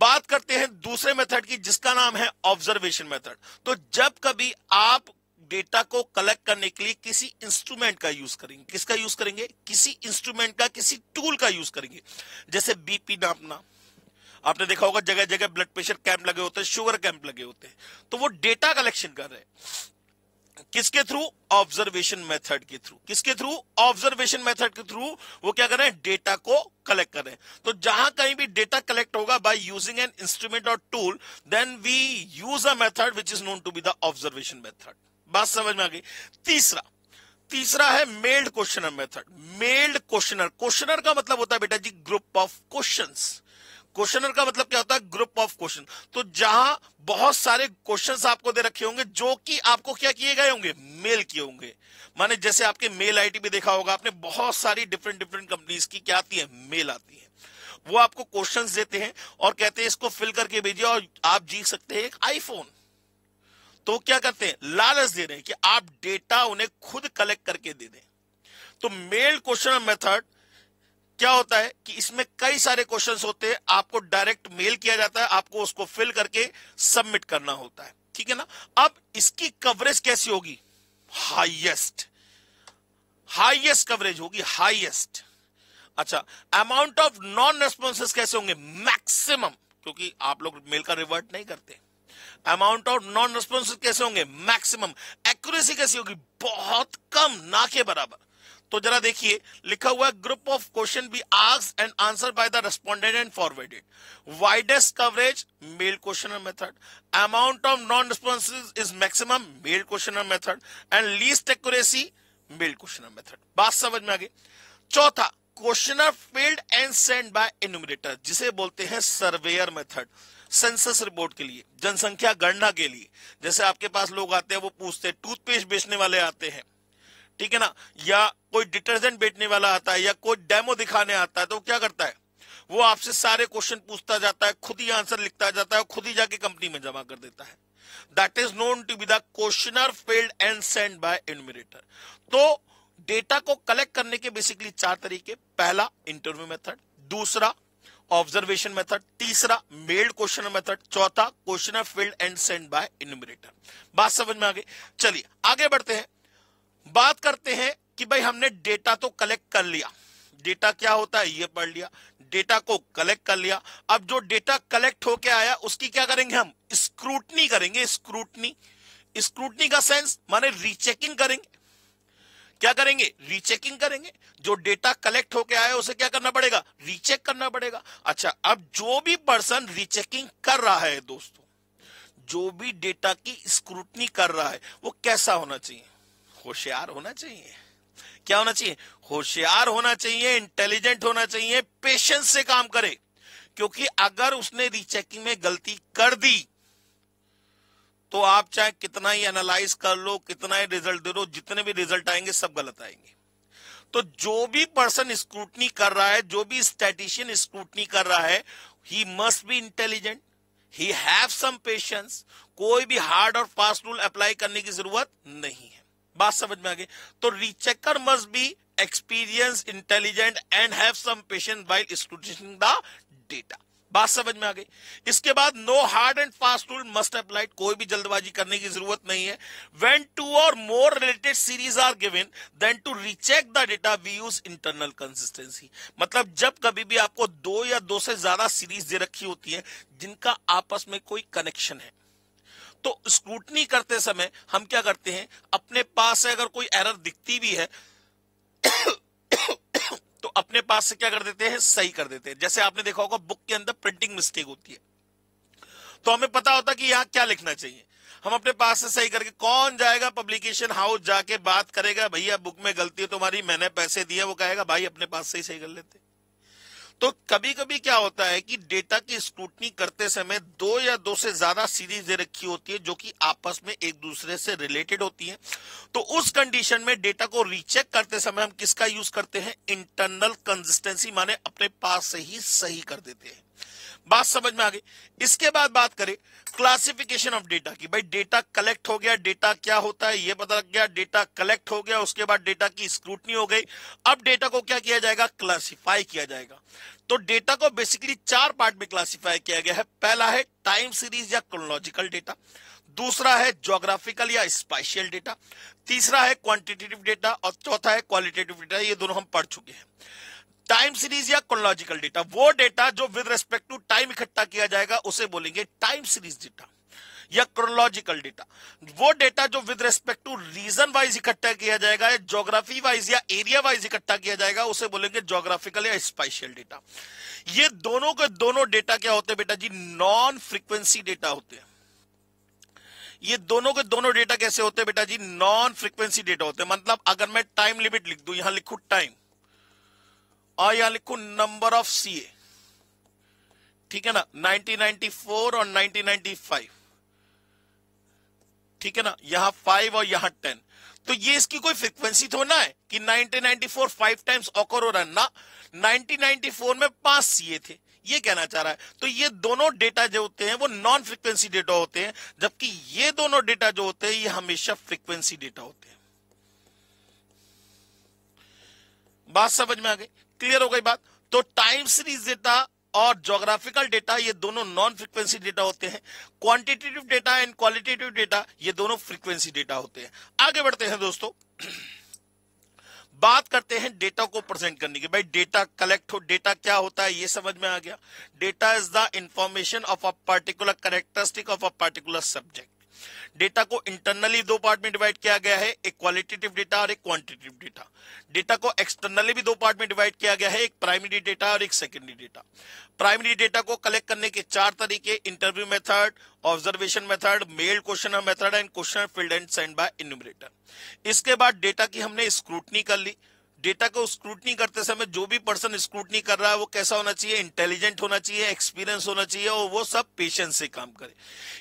बात करते हैं दूसरे मेथड की जिसका नाम है ऑब्जर्वेशन मेथड। तो जब कभी आप डेटा को कलेक्ट करने के लिए किसी इंस्ट्रूमेंट का यूज करेंगे, किसका यूज करेंगे? किसी इंस्ट्रूमेंट का, किसी टूल का यूज करेंगे। जैसे बीपी नापना, आपने देखा होगा जगह जगह ब्लड प्रेशर कैंप लगे होते हैं, शुगर कैंप लगे होते हैं, तो वो डेटा कलेक्शन कर रहे हैं किसके थ्रू? ऑब्जर्वेशन मेथड के थ्रू। किसके थ्रू? ऑब्जर्वेशन मेथड के थ्रू वो क्या कर रहे हैं? डेटा को कलेक्ट कर रहे हैं। तो जहां कहीं भी डेटा कलेक्ट होगा बाय यूजिंग एन इंस्ट्रूमेंट और tool, then we use a method which is known to be the observation method. बात समझ में आ गई? तीसरा है mailed questionnaire method. Mailed questionnaire, questionnaire का मतलब होता है बेटा जी ग्रुप ऑफ क्वेश्चंस। क्वेश्चनर का मतलब क्या होता है? Group of question. तो जहां बहुत सारे क्वेश्चंस आपको दे रखे होंगे जो कि आपको क्या किए गए होंगे? मेल किए होंगे। माने जैसे आपके मेल आईडी भी देखा होगा आपने, बहुत सारी डिफरेंट कंपनीज की क्या आती है? मेल आती है। वो आपको क्वेश्चंस देते हैं और कहते हैं इसको फिल करके भेजिए और आप जीत सकते हैं एक आईफोन। तो क्या करते हैं? लालच दे रहे हैं कि आप डेटा उन्हें खुद कलेक्ट करके दे दें। तो मेल क्वेश्चनर मेथड क्या होता है कि इसमें कई सारे क्वेश्चंस होते हैं, आपको डायरेक्ट मेल किया जाता है, आपको उसको फिल करके सबमिट करना होता है, ठीक है ना। अब इसकी कवरेज कैसी होगी? हाईएस्ट कवरेज होगी, हाईएस्ट। अच्छा, अमाउंट ऑफ नॉन रेस्पॉन्सेस कैसे होंगे? मैक्सिमम, क्योंकि आप लोग मेल का रिवर्ट नहीं करते। अमाउंट ऑफ नॉन रेस्पॉन्सेस कैसे होंगे? मैक्सिमम। एक्यूरेसी कैसी होगी? बहुत कम, ना के बराबर। तो जरा देखिए, लिखा हुआ है group of question be asked and answer by the respondent and forwarded. Widest coverage mail questionnaire method, amount of non responses is maximum mail questionnaire method and least accuracy mail questionnaire method. बात समझ में आ गई। चौथा, questionnaire filled and send by enumerator, जिसे बोलते हैं surveyor method. Census report के लिए, जनसंख्या गणना के लिए, जैसे आपके पास लोग आते हैं, वो पूछते हैं, टूथपेस्ट बेचने वाले आते हैं, ठीक है ना, या कोई डिटर्जेंट बेचने वाला आता है, या कोई डेमो दिखाने आता है, तो क्या करता है, वो आपसे सारे क्वेश्चन पूछता जाता है, खुद ही आंसर लिखता जाता है, खुद ही जाके कंपनी में जमा कर देता है। That is known to be the questionnaire filled and send by enumerator. तो डेटा को कलेक्ट करने के बेसिकली 4 तरीके। पहला, इंटरव्यू मेथड, दूसरा ऑब्जर्वेशन मेथड, तीसरा मेल्ड क्वेश्चनर मेथड, चौथा questionnaire filled and send by enumerator. बात समझ में आ गई। चलिए आगे बढ़ते हैं, बात करते हैं कि भाई हमने डेटा तो कलेक्ट कर लिया, डेटा क्या होता है ये पढ़ लिया, डेटा को कलेक्ट कर लिया। अब जो डेटा कलेक्ट होके आया उसकी क्या करेंगे? हम स्क्रूटनी करेंगे। स्क्रूटनी का सेंस माने रीचेकिंग करेंगे। क्या करेंगे? रीचेकिंग करेंगे। जो डेटा कलेक्ट होके आया उसे क्या करना पड़ेगा? रीचेक करना पड़ेगा। अच्छा, अब जो भी पर्सन रीचेकिंग कर रहा है दोस्तों, जो भी डेटा की स्क्रूटनी कर रहा है, वो कैसा होना चाहिए? होशियार होना चाहिए। क्या होना चाहिए? होशियार होना चाहिए, इंटेलिजेंट होना चाहिए, पेशेंस से काम करे। क्योंकि अगर उसने रीचेकिंग में गलती कर दी तो आप चाहे कितना ही एनालाइज कर लो, कितना ही रिजल्ट दे दो, जितने भी रिजल्ट आएंगे सब गलत आएंगे। तो जो भी पर्सन स्क्रूटनी कर रहा है, जो भी स्टैटिशियन स्क्रूटनी कर रहा है, he must be intelligent, he have some patience. कोई भी हार्ड और फास्ट रूल अप्लाई करने की जरूरत नहीं है। बात समझ में आ गई। तो rechecker must be experience, intelligent and have some patience while scrutinising the data. बात समझ में आ गई। इसके बाद no hard and fast rule must applied, कोई भी जल्दबाजी करने की जरूरत नहीं है। व्हेन 2 और more related series are given then to recheck the data we use internal consistency. मतलब जब कभी भी आपको 2 या 2 से ज्यादा सीरीज दे रखी होती है जिनका आपस में कोई कनेक्शन है, तो स्क्रूटनी करते समय हम क्या करते हैं, अपने पास से अगर कोई एरर दिखती भी है तो अपने पास से क्या कर देते हैं? सही कर देते हैं। जैसे आपने देखा होगा बुक के अंदर प्रिंटिंग मिस्टेक होती है, तो हमें पता होता कि यहां क्या लिखना चाहिए, हम अपने पास से सही करके, कौन जाएगा पब्लिकेशन हाउस जाके बात करेगा, भैया बुक में गलती है तुम्हारी, मैंने पैसे दिए, वो कहेगा भाई अपने पास से ही सही कर लेते। तो कभी कभी क्या होता है कि डेटा की स्क्रूटनी करते समय 2 या 2 से ज्यादा सीरीज दे रखी होती है जो कि आपस में एक दूसरे से रिलेटेड होती है। तो उस कंडीशन में डेटा को रीचेक करते समय हम किसका यूज करते हैं? इंटरनल कंसिस्टेंसी, माने अपने पास से ही सही कर देते हैं। बात समझ में आ गई। इसके बाद बात करें क्लासिफिकेशन ऑफ डेटा की। भाई डेटा कलेक्ट हो गया, डेटा क्या होता है ये पता लग गया, डेटा कलेक्ट हो गया, उसके बाद डेटा की स्क्रूटनी हो गई। अब डेटा को क्या किया जाएगा? क्लासिफाई किया जाएगा। तो डेटा को बेसिकली 4 पार्ट में क्लासिफाई किया गया है। पहला है टाइम सीरीज या क्रोनोलॉजिकल डेटा, दूसरा है ज्योग्राफिकल या स्पाइशियल डेटा, तीसरा है क्वांटिटेटिव डेटा और चौथा है क्वालिटेटिव डेटा। ये दोनों हम पढ़ चुके हैं। टाइम सीरीज या क्रोनोलॉजिकल डेटा, वो डेटा जो विद रिस्पेक्ट टू टाइम इकट्ठा किया जाएगा उसे बोलेंगे टाइम सीरीज डेटा। या क्रोनोलॉजिकल डेटा, वो डेटा जो with respect to region wise इकट्ठा किया जाएगा, या ज्योग्राफी वाइज या एरिया वाइज इकट्ठा किया जाएगा, उसे बोलेंगे ज्योग्राफिकल या स्पाइशियल डेटा। ये दोनों के दोनों डेटा क्या होते हैं बेटा जी? नॉन फ्रीक्वेंसी डेटा होते हैं। ये दोनों के दोनों डेटा कैसे होते हैं बेटा जी? नॉन फ्रीक्वेंसी डेटा होते हैं। मतलब अगर मैं टाइम लिमिट लिख दूं, यहां लिखूं टाइम और यहां लिखूं नंबर ऑफ सीए, ठीक है ना, 1994 और 1995, ठीक है ना, यहां 5 और यहां 10, तो ये इसकी कोई फ्रीक्वेंसी तो ना है कि 1994 5 टाइम्स ऑकर हो रहा है ना, 1994 में 5 सीए थे, ये कहना चाह रहा है। तो ये दोनों डेटा जो होते हैं वो नॉन फ्रीक्वेंसी डेटा होते हैं, जबकि ये दोनों डेटा जो होते हैं ये हमेशा फ्रीक्वेंसी डेटा होते हैं। बात समझ में आ गई। क्लियर हो गई बात। तो टाइम सीरीज डेटा और ज्योग्राफिकल डेटा ये दोनों नॉन फ्रीक्वेंसी डेटा होते हैं। Quantitative data and qualitative data ये दोनों फ्रीक्वेंसी डेटा होते हैं। आगे बढ़ते हैं दोस्तों, बात करते हैं डेटा को प्रेजेंट करने की। भाई डेटा कलेक्ट हो, डेटा क्या होता है ये समझ में आ गया। Data is the information of a particular characteristic of a particular subject. Data को इंटरनली दो पार्ट में डिवाइड किया गया है, एक क्वालिटेटिव डेटा और एक क्वांटिटेटिव डेटा। डेटा को एक्सटर्नली भी दो पार्ट में डिवाइड किया गया है, एक प्राइमरी डेटा और एक सेकेंडरी डेटा। प्राइमरी डेटा को कलेक्ट करने के चार तरीके, interview method, observation method, mail questionnaire method and question filled and send by enumerator. इसके बाद डेटा की हमने स्क्रूटनी कर ली। डेटा को स्क्रूटनी करते समय जो भी पर्सन स्क्रूटनी कर रहा है वो कैसा होना चाहिए, इंटेलिजेंट होना चाहिए, एक्सपीरियंस होना चाहिए और वो सब पेशेंस से काम करे।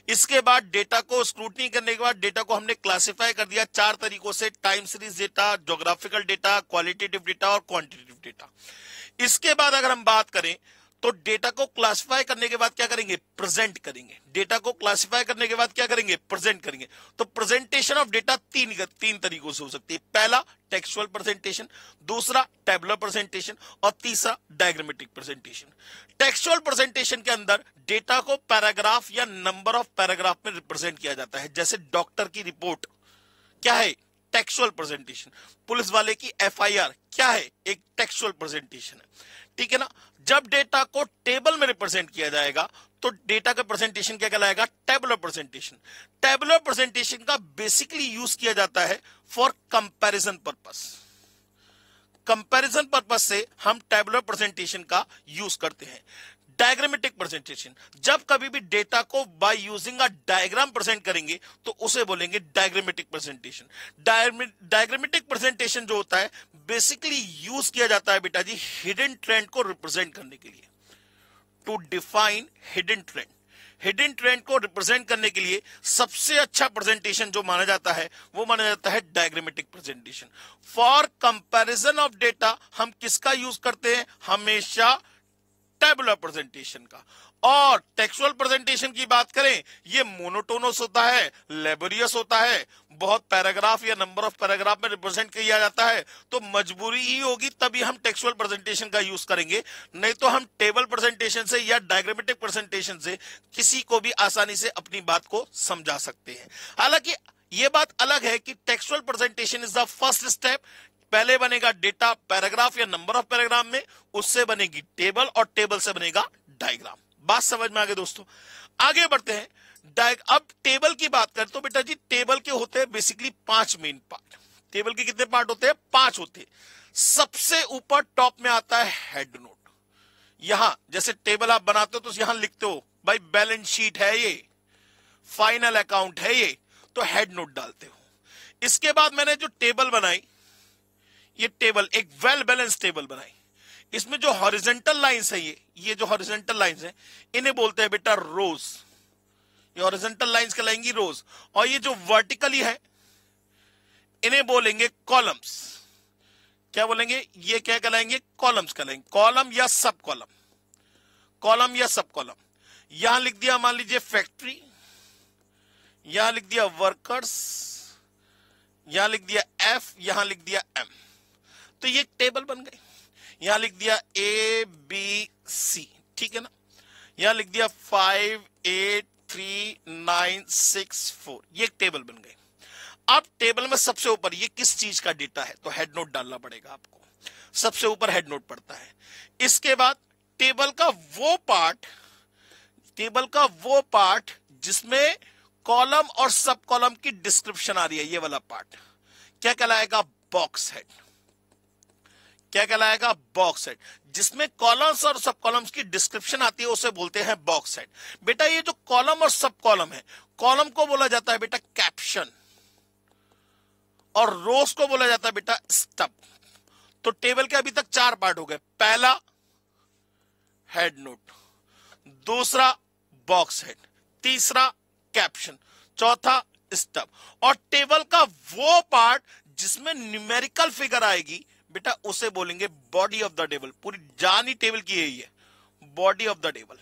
इसके बाद डेटा को स्क्रूटनी करने के बाद डेटा को हमने क्लासिफाई कर दिया चार तरीकों से, time series data, geographical data, qualitative data और क्वांटिटेटिव डेटा। इसके बाद अगर हम बात करें तो डेटा को क्लासिफाई करने के बाद क्या करेंगे, प्रेजेंट करेंगे। डेटा को क्लासिफाई करने के बाद क्या करेंगे, प्रेजेंट करेंगे। तो प्रेजेंटेशन ऑफ डेटा तीन तरीकों से हो सकती है। पहला टेक्सुअल प्रेजेंटेशन, दूसरा टेबुलर प्रेजेंटेशन और तीसरा डायग्रामेटिक प्रेजेंटेशन। टेक्सुअल प्रेजेंटेशन के अंदर डेटा को पैराग्राफ या नंबर ऑफ पैराग्राफ में रिप्रेजेंट किया जाता है। जैसे डॉक्टर की रिपोर्ट क्या है, टेक्सुअल प्रेजेंटेशन। पुलिस वाले की एफआईआर क्या है, एक टेक्सुअल प्रेजेंटेशन है। ठीक है ना। जब डेटा को टेबल में रिप्रेजेंट किया जाएगा तो डेटा का प्रेजेंटेशन क्या कहलाएगा, टेबुलर प्रेजेंटेशन। टेबुलर प्रेजेंटेशन का बेसिकली यूज किया जाता है for comparison purpose. Comparison purpose से हम टेबुलर प्रेजेंटेशन का यूज करते हैं। डायग्रामेटिक प्रेजेंटेशन, जब कभी भी डेटा को by using a diagram present करेंगे तो उसे बोलेंगे डायग्रामेटिक प्रेजेंटेशन। डायग्रामेटिक प्रेजेंटेशन जो होता है बेसिकली यूज किया जाता है बेटा जी हिडन ट्रेंड को रिप्रेजेंट करने के लिए, to define hidden trend. Hidden trend को रिप्रेजेंट करने के लिए सबसे अच्छा प्रेजेंटेशन जो माना जाता है वो माना जाता है diagrammatic presentation. For comparison of data हम किसका यूज करते हैं, हमेशा टेबुलर प्रेजेंटेशन का। और टेक्सुअल प्रेजेंटेशन की बात करें, ये मोनोटोनस होता है, लेबोरियस होता है, बहुत पैराग्राफ या नंबर ऑफ पैराग्राफ में रिप्रेजेंट किया जाता है, तो मजबूरी ही होगी तभी हम टेक्सुअल प्रेजेंटेशन का यूज करेंगे, नहीं तो हम टेबल प्रेजेंटेशन से या डायग्रामेटिक प्रेजेंटेशन से किसी को भी आसानी से अपनी बात को समझा सकते हैं। हालांकि यह बात अलग है कि textual presentation is the first step. पहले बनेगा डेटा पैराग्राफ या नंबर ऑफ पैराग्राफ में, उससे बनेगी टेबल और टेबल से बनेगा डायग्राम। बात समझ में आ गई दोस्तों। आगे बढ़ते हैं। अब टेबल की बात करें तो बेटा जी टेबल के होते हैं बेसिकली 5 मेन पार्ट। टेबल के कितने पार्ट होते हैं, 5 होते हैं। सबसे ऊपर टॉप में आता है हेड नोट। यहां जैसे टेबल आप बनाते हो तो यहां लिखते हो भाई बैलेंस शीट है ये, फाइनल अकाउंट है ये, तो हेड नोट डालते हो। इसके बाद मैंने जो टेबल बनाई, ये टेबल एक वेल बैलेंस टेबल बनाई। इसमें जो हॉरिजॉन्टल लाइंस है, ये जो हॉरिजॉन्टल लाइंस है इन्हें बोलते हैं बेटा रोज। ये हॉरिजॉन्टल लाइंस कहलाएंगी रोज, और ये जो वर्टिकली है इन्हें बोलेंगे कॉलम्स। क्या बोलेंगे, ये क्या कहलाएंगे, कॉलम्स कहलाएंगे। कॉलम या सब कॉलम, कॉलम या सब कॉलम। यहां लिख दिया मान लीजिए फैक्ट्री, यहां लिख दिया वर्कर्स, यहां लिख दिया एफ, यहां लिख दिया एम, तो ये टेबल बन गई। यहां लिख दिया ए बी सी, ठीक है ना। यहां लिख दिया 5 8 3 9 6 4, ये एक टेबल बन गई। अब टेबल में सबसे ऊपर ये किस चीज का डेटा है, तो हेड नोट डालना पड़ेगा आपको। सबसे ऊपर हेड नोट पड़ता है। इसके बाद टेबल का वो पार्ट जिसमें कॉलम और सब कॉलम की डिस्क्रिप्शन आ रही है, ये वाला पार्ट क्या कहलाएगा, बॉक्स हेड। क्या कहलाएगा, बॉक्स हेड। जिसमें कॉलम्स और सब कॉलम्स की डिस्क्रिप्शन आती है उसे बोलते हैं बॉक्स हेड। बेटा ये जो कॉलम और सब कॉलम है, कॉलम को बोला जाता है बेटा कैप्शन और रोज को बोला जाता है बेटा स्टब। तो टेबल के अभी तक 4 पार्ट हो गए। पहला हेड नोट, दूसरा बॉक्स हेड, तीसरा कैप्शन, चौथा स्टब। और टेबल का वो पार्ट जिसमें न्यूमेरिकल फिगर आएगी बेटा उसे बोलेंगे बॉडी ऑफ द टेबल। पूरी जान ही टेबल की यही है, बॉडी ऑफ द टेबल।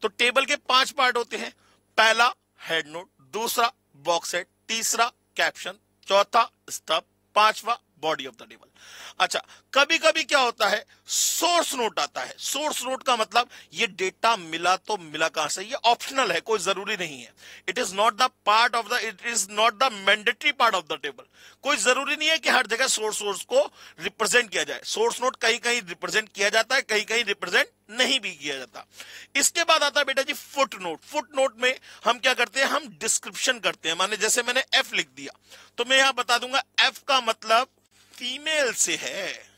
तो टेबल के 5 पार्ट होते हैं। पहला हेड नोट, दूसरा बॉक्स हेड, तीसरा कैप्शन, चौथा स्टब, 5वां बॉडी ऑफ द टेबल। अच्छा, कभी कभी क्या होता है, सोर्स नोट आता है। सोर्स नोट का मतलब ये डेटा मिला तो मिला कहां से, ये ऑप्शनल है, कोई जरूरी नहीं है। It is not the mandatory part of the table. कोई जरूरी नहीं है कि हर जगह सोर्स को रिप्रेजेंट किया जाए। सोर्स नोट कहीं कहीं रिप्रेजेंट किया जाता है, कहीं कहीं रिप्रेजेंट नहीं भी किया जाता। इसके बाद आता है बेटा जी फुट नोट। फुट नोट में हम क्या करते हैं, हम डिस्क्रिप्शन करते हैं। माने जैसे मैंने एफ लिख दिया तो मैं यहां बता दूंगा एफ का मतलब फीमेल से है,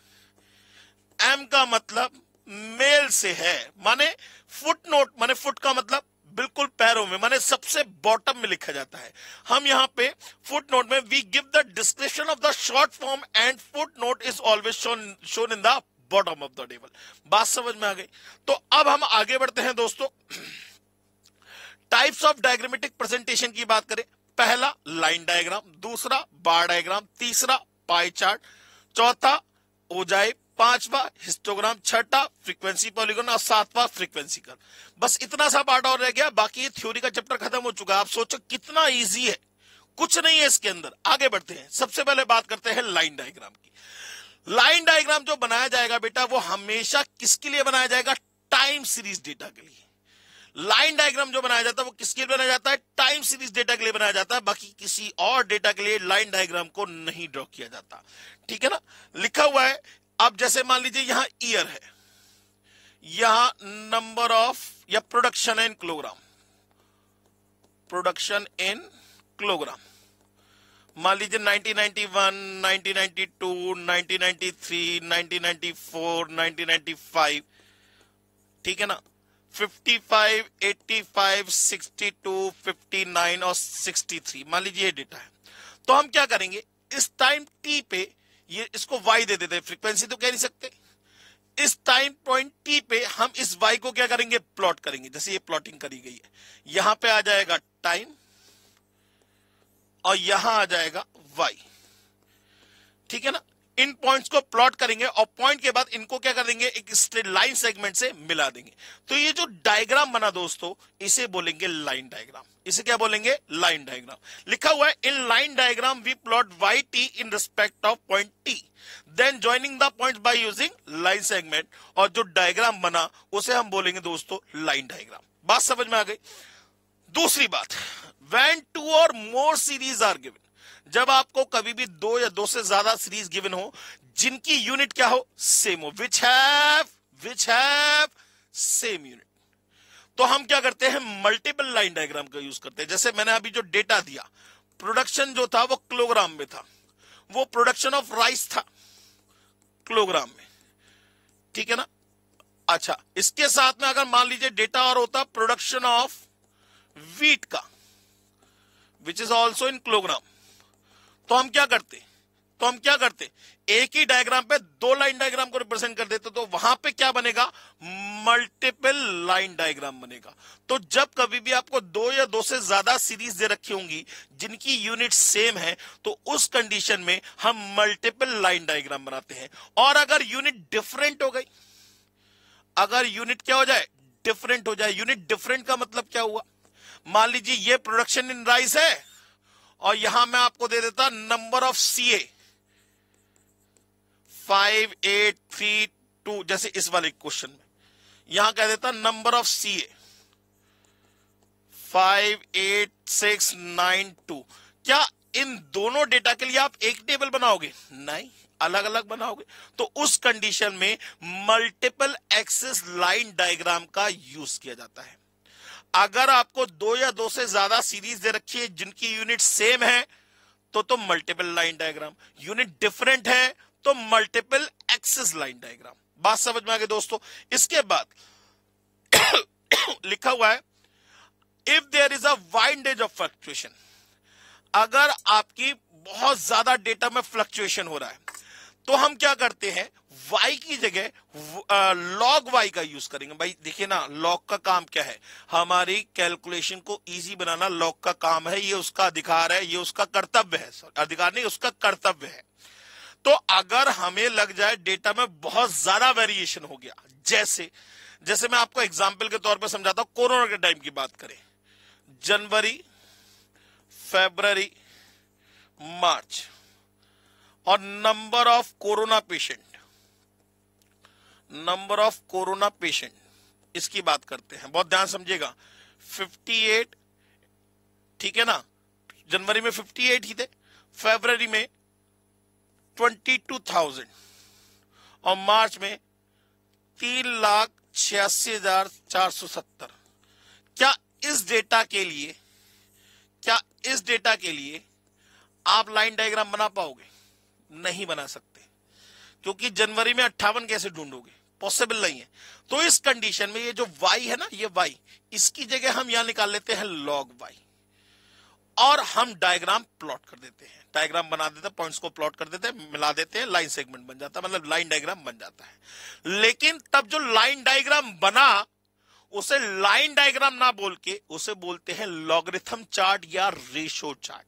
एम का मतलब मेल से है। माने फुट नोट माने फुट का मतलब बिल्कुल पैरों में, माने सबसे बॉटम में लिखा जाता है। हम यहां पे फुट नोट में we give the description of the short form and footnote is always shown in the bottom of the table. बात समझ में आ गई? तो अब हम आगे बढ़ते हैं दोस्तों। टाइप्स ऑफ डायग्रामेटिक प्रेजेंटेशन की बात करें, पहला लाइन डायग्राम, दूसरा बार डायग्राम, तीसरा पाई चार्ट, चौथा ओजाइप, पांचवा हिस्टोग्राम, छठा फ्रीक्वेंसी पॉलीगॉन और सातवां फ्रीक्वेंसी कर्व। बस इतना सा पार्ट और रह गया, बाकी ये थ्योरी का चैप्टर खत्म हो चुका है। आप सोचो कितना इजी है, कुछ नहीं है इसके अंदर। आगे बढ़ते हैं, सबसे पहले बात करते हैं लाइन डायग्राम की। लाइन डायग्राम जो बनाया जाएगा बेटा वो हमेशा किसके लिए बनाया जाएगा, टाइम सीरीज डेटा के लिए। लाइन डायग्राम जो बनाया जाता है वो किसके लिए बनाया जाता है, टाइम सीरीज डेटा के लिए बनाया जाता है। बाकी किसी और डेटा के लिए लाइन डायग्राम को नहीं ड्रॉ किया जाता, ठीक है ना। लिखा हुआ है, अब जैसे मान लीजिए यहां ईयर है, यहां नंबर ऑफ या production in kilogram, production in kilogram. मान लीजिए 1991, 1992, 1993, 1994, 1995, ठीक है ना। 55, 85, 62, 59 और 63, मान लीजिए ये डेटा है। तो हम क्या करेंगे, इस टाइम टी पे ये इसको वाई दे देते हैं, फ्रीक्वेंसी तो कह नहीं सकते। इस टाइम पॉइंट टी पे हम इस वाई को क्या करेंगे, प्लॉट करेंगे। जैसे ये प्लॉटिंग करी गई है, यहां पे आ जाएगा टाइम और यहां आ जाएगा वाई, ठीक है ना। इन पॉइंट्स को प्लॉट करेंगे और पॉइंट के बाद इनको क्या कर देंगे, एक स्ट्रेट लाइन सेगमेंट से मिला देंगे। तो ये जो डायग्राम बना दोस्तों, इसे बोलेंगे लाइन डायग्राम। इसे क्या बोलेंगे, लाइन डायग्राम। लिखा हुआ है, in line diagram we plot y t in respect of point t, then joining the points by using line segment. और जो डायग्राम बना उसे हम बोलेंगे दोस्तों लाइन डायग्राम। बात समझ में आ गई? दूसरी बात, व्हेन टू और मोर सीरीज आर गिवन, जब आपको कभी भी दो या दो से ज्यादा सीरीज गिवन हो जिनकी यूनिट क्या हो, सेम हो, विच हैव सेम यूनिट, तो हम क्या करते हैं, मल्टीपल लाइन डायग्राम का यूज करते हैं। जैसे मैंने अभी जो डेटा दिया, प्रोडक्शन जो था वो किलोग्राम में था, वो प्रोडक्शन ऑफ राइस था किलोग्राम में, ठीक है ना। अच्छा, इसके साथ में अगर मान लीजिए डेटा और होता प्रोडक्शन ऑफ व्हीट का, which is also in kilogram, तो हम क्या करते, एक ही डायग्राम पे दो लाइन डायग्राम को रिप्रेजेंट कर देते, तो वहां पे क्या बनेगा, मल्टीपल लाइन डायग्राम बनेगा। तो जब कभी भी आपको दो या दो से ज्यादा सीरीज दे रखी होंगी जिनकी यूनिट सेम है, तो उस कंडीशन में हम मल्टीपल लाइन डायग्राम बनाते हैं। और अगर यूनिट डिफरेंट हो गई, अगर यूनिट क्या हो जाए, डिफरेंट हो जाए। यूनिट डिफरेंट का मतलब क्या हुआ, मान लीजिए ये प्रोडक्शन इन राइस है और यहां मैं आपको दे देता नंबर ऑफ सीए 5832, जैसे इस वाले क्वेश्चन में यहां कह देता नंबर ऑफ सीए 58692। क्या इन दोनों डेटा के लिए आप एक टेबल बनाओगे? नहीं, अलग अलग बनाओगे। तो उस कंडीशन में मल्टीपल एक्सिस लाइन डायग्राम का यूज किया जाता है। अगर आपको दो या दो से ज्यादा सीरीज दे रखी है जिनकी यूनिट सेम है, तो multiple line diagram, unit different है तो मल्टीपल एक्सिस लाइन डायग्राम। बात समझ में आ गई दोस्तों? इसके बाद लिखा हुआ है, if there is a wide range of fluctuation, अगर आपकी बहुत ज्यादा डेटा में फ्लक्चुएशन हो रहा है, तो हम क्या करते हैं, y की जगह log y का यूज करेंगे। भाई देखिए ना, log का काम क्या है, हमारी कैलकुलेशन को इजी बनाना log का काम है, ये उसका अधिकार है, ये उसका कर्तव्य है। अधिकार नहीं, उसका कर्तव्य है। तो अगर हमें लग जाए डेटा में बहुत ज्यादा वेरिएशन हो गया, जैसे मैं आपको एग्जाम्पल के तौर पर समझाता हूं, कोरोना के टाइम की बात करें, जनवरी, फरवरी, मार्च और नंबर ऑफ कोरोना पेशेंट, इसकी बात करते हैं, बहुत ध्यान समझिएगा। 58, ठीक है ना, जनवरी में 58 ही थे, फरवरी में 22,000 और मार्च में 3,86,470। क्या इस डेटा के लिए आप लाइन डायग्राम बना पाओगे? नहीं बना सकते, क्योंकि जनवरी में 58 कैसे ढूंढोगे, पॉसिबल नहीं है। तो इस कंडीशन में ये जो y है ना, ये y, इसकी जगह हम यहां निकाल लेते हैं log y और हम डायग्राम प्लॉट कर देते हैं, डायग्राम बना देते हैं, पॉइंट्स को प्लॉट कर देते हैं, मिला देते हैं, लाइन सेगमेंट बन जाता है, मतलब लाइन डायग्राम बन जाता है। लेकिन तब जो लाइन डायग्राम बना उसे लाइन डायग्राम ना बोल के उसे बोलते हैं लॉगरिथम चार्ट या रेशो चार्ट।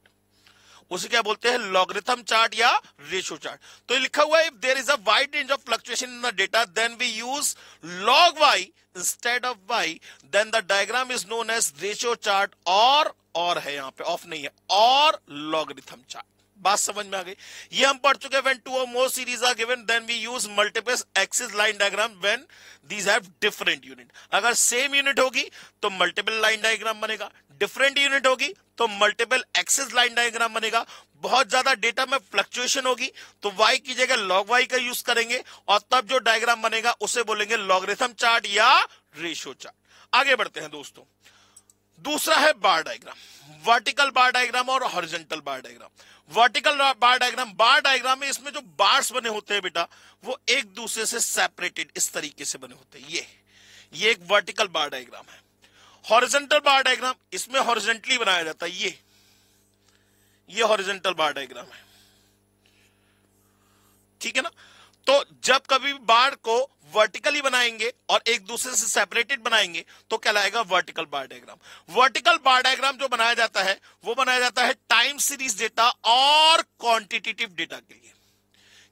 उसे क्या बोलते हैं? लॉगरिथम चार्ट या रेशो चार्ट। तो ये लिखा हुआ है, if there is a wide range of fluctuation in the data then we use log y instead of y, then the diagram is known as ratio chart और है, यहां पे ऑफ नहीं है, और लॉगरिथम चार्ट। बात समझ में आ गई? ये हम पढ़ चुके हैं। व्हेन टू और more series are given then we use multiple axis line diagram when these have different unit. अगर सेम यूनिट होगी तो मल्टीपल लाइन डायग्राम बनेगा, डिफरेंट यूनिट होगी तो मल्टीपल एक्सिस लाइन डायग्राम बनेगा। बहुत ज्यादा डेटा में फ्लक्चुएशन होगी तो y की जगह log y का यूज करेंगे और तब जो डायग्राम बनेगा उसे बोलेंगे लॉगरिथम चार्ट या रेशो चार्ट। आगे बढ़ते हैं दोस्तों। दूसरा है बार डायग्राम, वर्टिकल बार डायग्राम और हॉरिजॉन्टल बार डायग्राम। वर्टिकल बार डायग्राम में इसमें जो बार्स बने होते हैं बेटा, वो एक दूसरे से सेपरेटेड इस तरीके से बने होते हैं। ये एक वर्टिकल बार डायग्राम है। हॉरिजॉन्टल बार डायग्राम, इसमें हॉरिजॉन्टली बनाया जाता है। ये हॉरिजॉन्टल बार डायग्राम है, ठीक है ना। तो जब कभी बार को वर्टिकली बनाएंगे और एक दूसरे से सेपरेटेड बनाएंगे तो कहलाएगा vertical bar diagram. Vertical bar diagram जो बनाया जाता है वो बनाया जाता है टाइम सीरीज डेटा और क्वांटिटेटिव डेटा के लिए।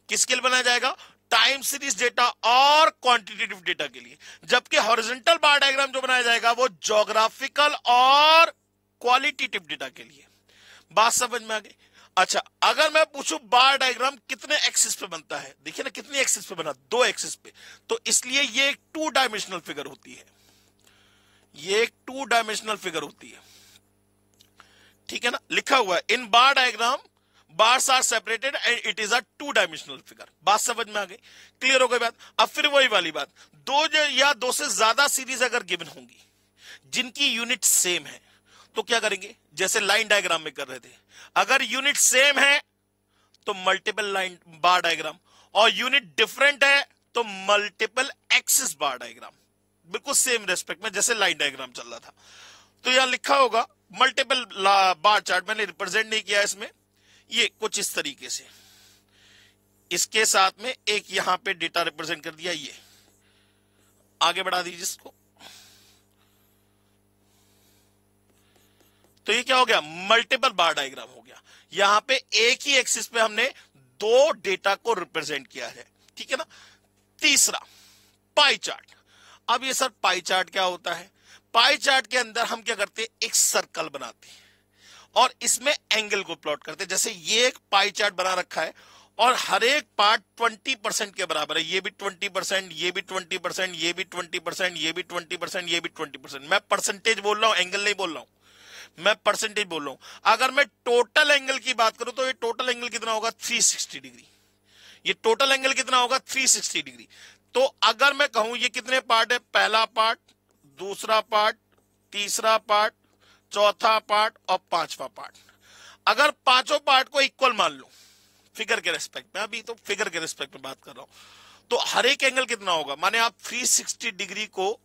किसके लिए बनाया जाएगा? टाइम सीरीज डेटा और क्वांटिटेटिव डेटा के लिए। जबकि हॉरिजॉन्टल बार डायग्राम जो बनाया जाएगा वो ज्योग्राफिकल और क्वालिटेटिव डेटा के लिए। बात समझ में आ गई? अच्छा, अगर मैं पूछूं बार डायग्राम कितने एक्सिस पे बनता है, देखिए ना कितनी एक्सिस पे बना, 2 एक्सिस पे, तो इसलिए ये एक 2 डायमेंशनल फिगर होती है। ये एक 2 डायमेंशनल फिगर होती है, ठीक है ना। लिखा हुआ है in bar diagram bars are separated and it is a 2 dimensional figure. बात समझ में आ गई? क्लियर हो गई बात? अब फिर वही वाली बात, 2 या 2 से ज्यादा सीरीज अगर गिवन होंगी जिनकी यूनिट सेम है तो क्या करेंगे? जैसे लाइन डायग्राम में कर रहे थे, अगर यूनिट सेम है तो मल्टीपल लाइन बार डायग्राम, और यूनिट डिफरेंट है तो मल्टीपल एक्सिस बार डायग्राम, बिल्कुल सेम रेस्पेक्ट में जैसे लाइन डायग्राम चल रहा था। तो यहां लिखा होगा मल्टीपल बार चार्ट, मैंने रिप्रेजेंट नहीं किया इसमें, ये कुछ इस तरीके से, इसके साथ में एक यहां पे डेटा रिप्रेजेंट कर दिया। ये आगे बढ़ा दीजिए इसको। तो ये क्या हो गया? मल्टीपल बार डायग्राम हो गया। यहां पे एक ही एक्सिस पे हमने 2 डेटा को रिप्रेजेंट किया है, ठीक है ना। तीसरा पाई चार्ट। अब ये सर पाई चार्ट क्या होता है? पाई चार्ट के अंदर हम क्या करते हैं? एक सर्कल बनाते हैं और इसमें एंगल को प्लॉट करते हैं। जैसे ये एक पाई चार्ट बना रखा है और हर एक पार्ट 20% के बराबर है। ये भी 20%, ये भी 20%, ये भी 20%, ये भी 20%, ये भी 20%। मैं परसेंटेज बोल रहा हूं, एंगल नहीं बोल रहा हूं, मैं परसेंटेज बोल रहा हूं। अगर मैं टोटल एंगल की बात करूं तो ये टोटल एंगल कितना होगा? 360 डिग्री। ये टोटल एंगल कितना होगा? 360 डिग्री। तो अगर मैं कहूं ये कितने पार्ट है? पहला पार्ट, दूसरा पार्ट, तीसरा पार्ट, चौथा पार्ट और पांचवा पार्ट। अगर पांचों पार्ट को इक्वल मान लो फिगर के रेस्पेक्ट में, अभी तो फिगर के रेस्पेक्ट में बात कर रहा हूं, तो हर एक एंगल कितना होगा? माने आप 360 डिग्री को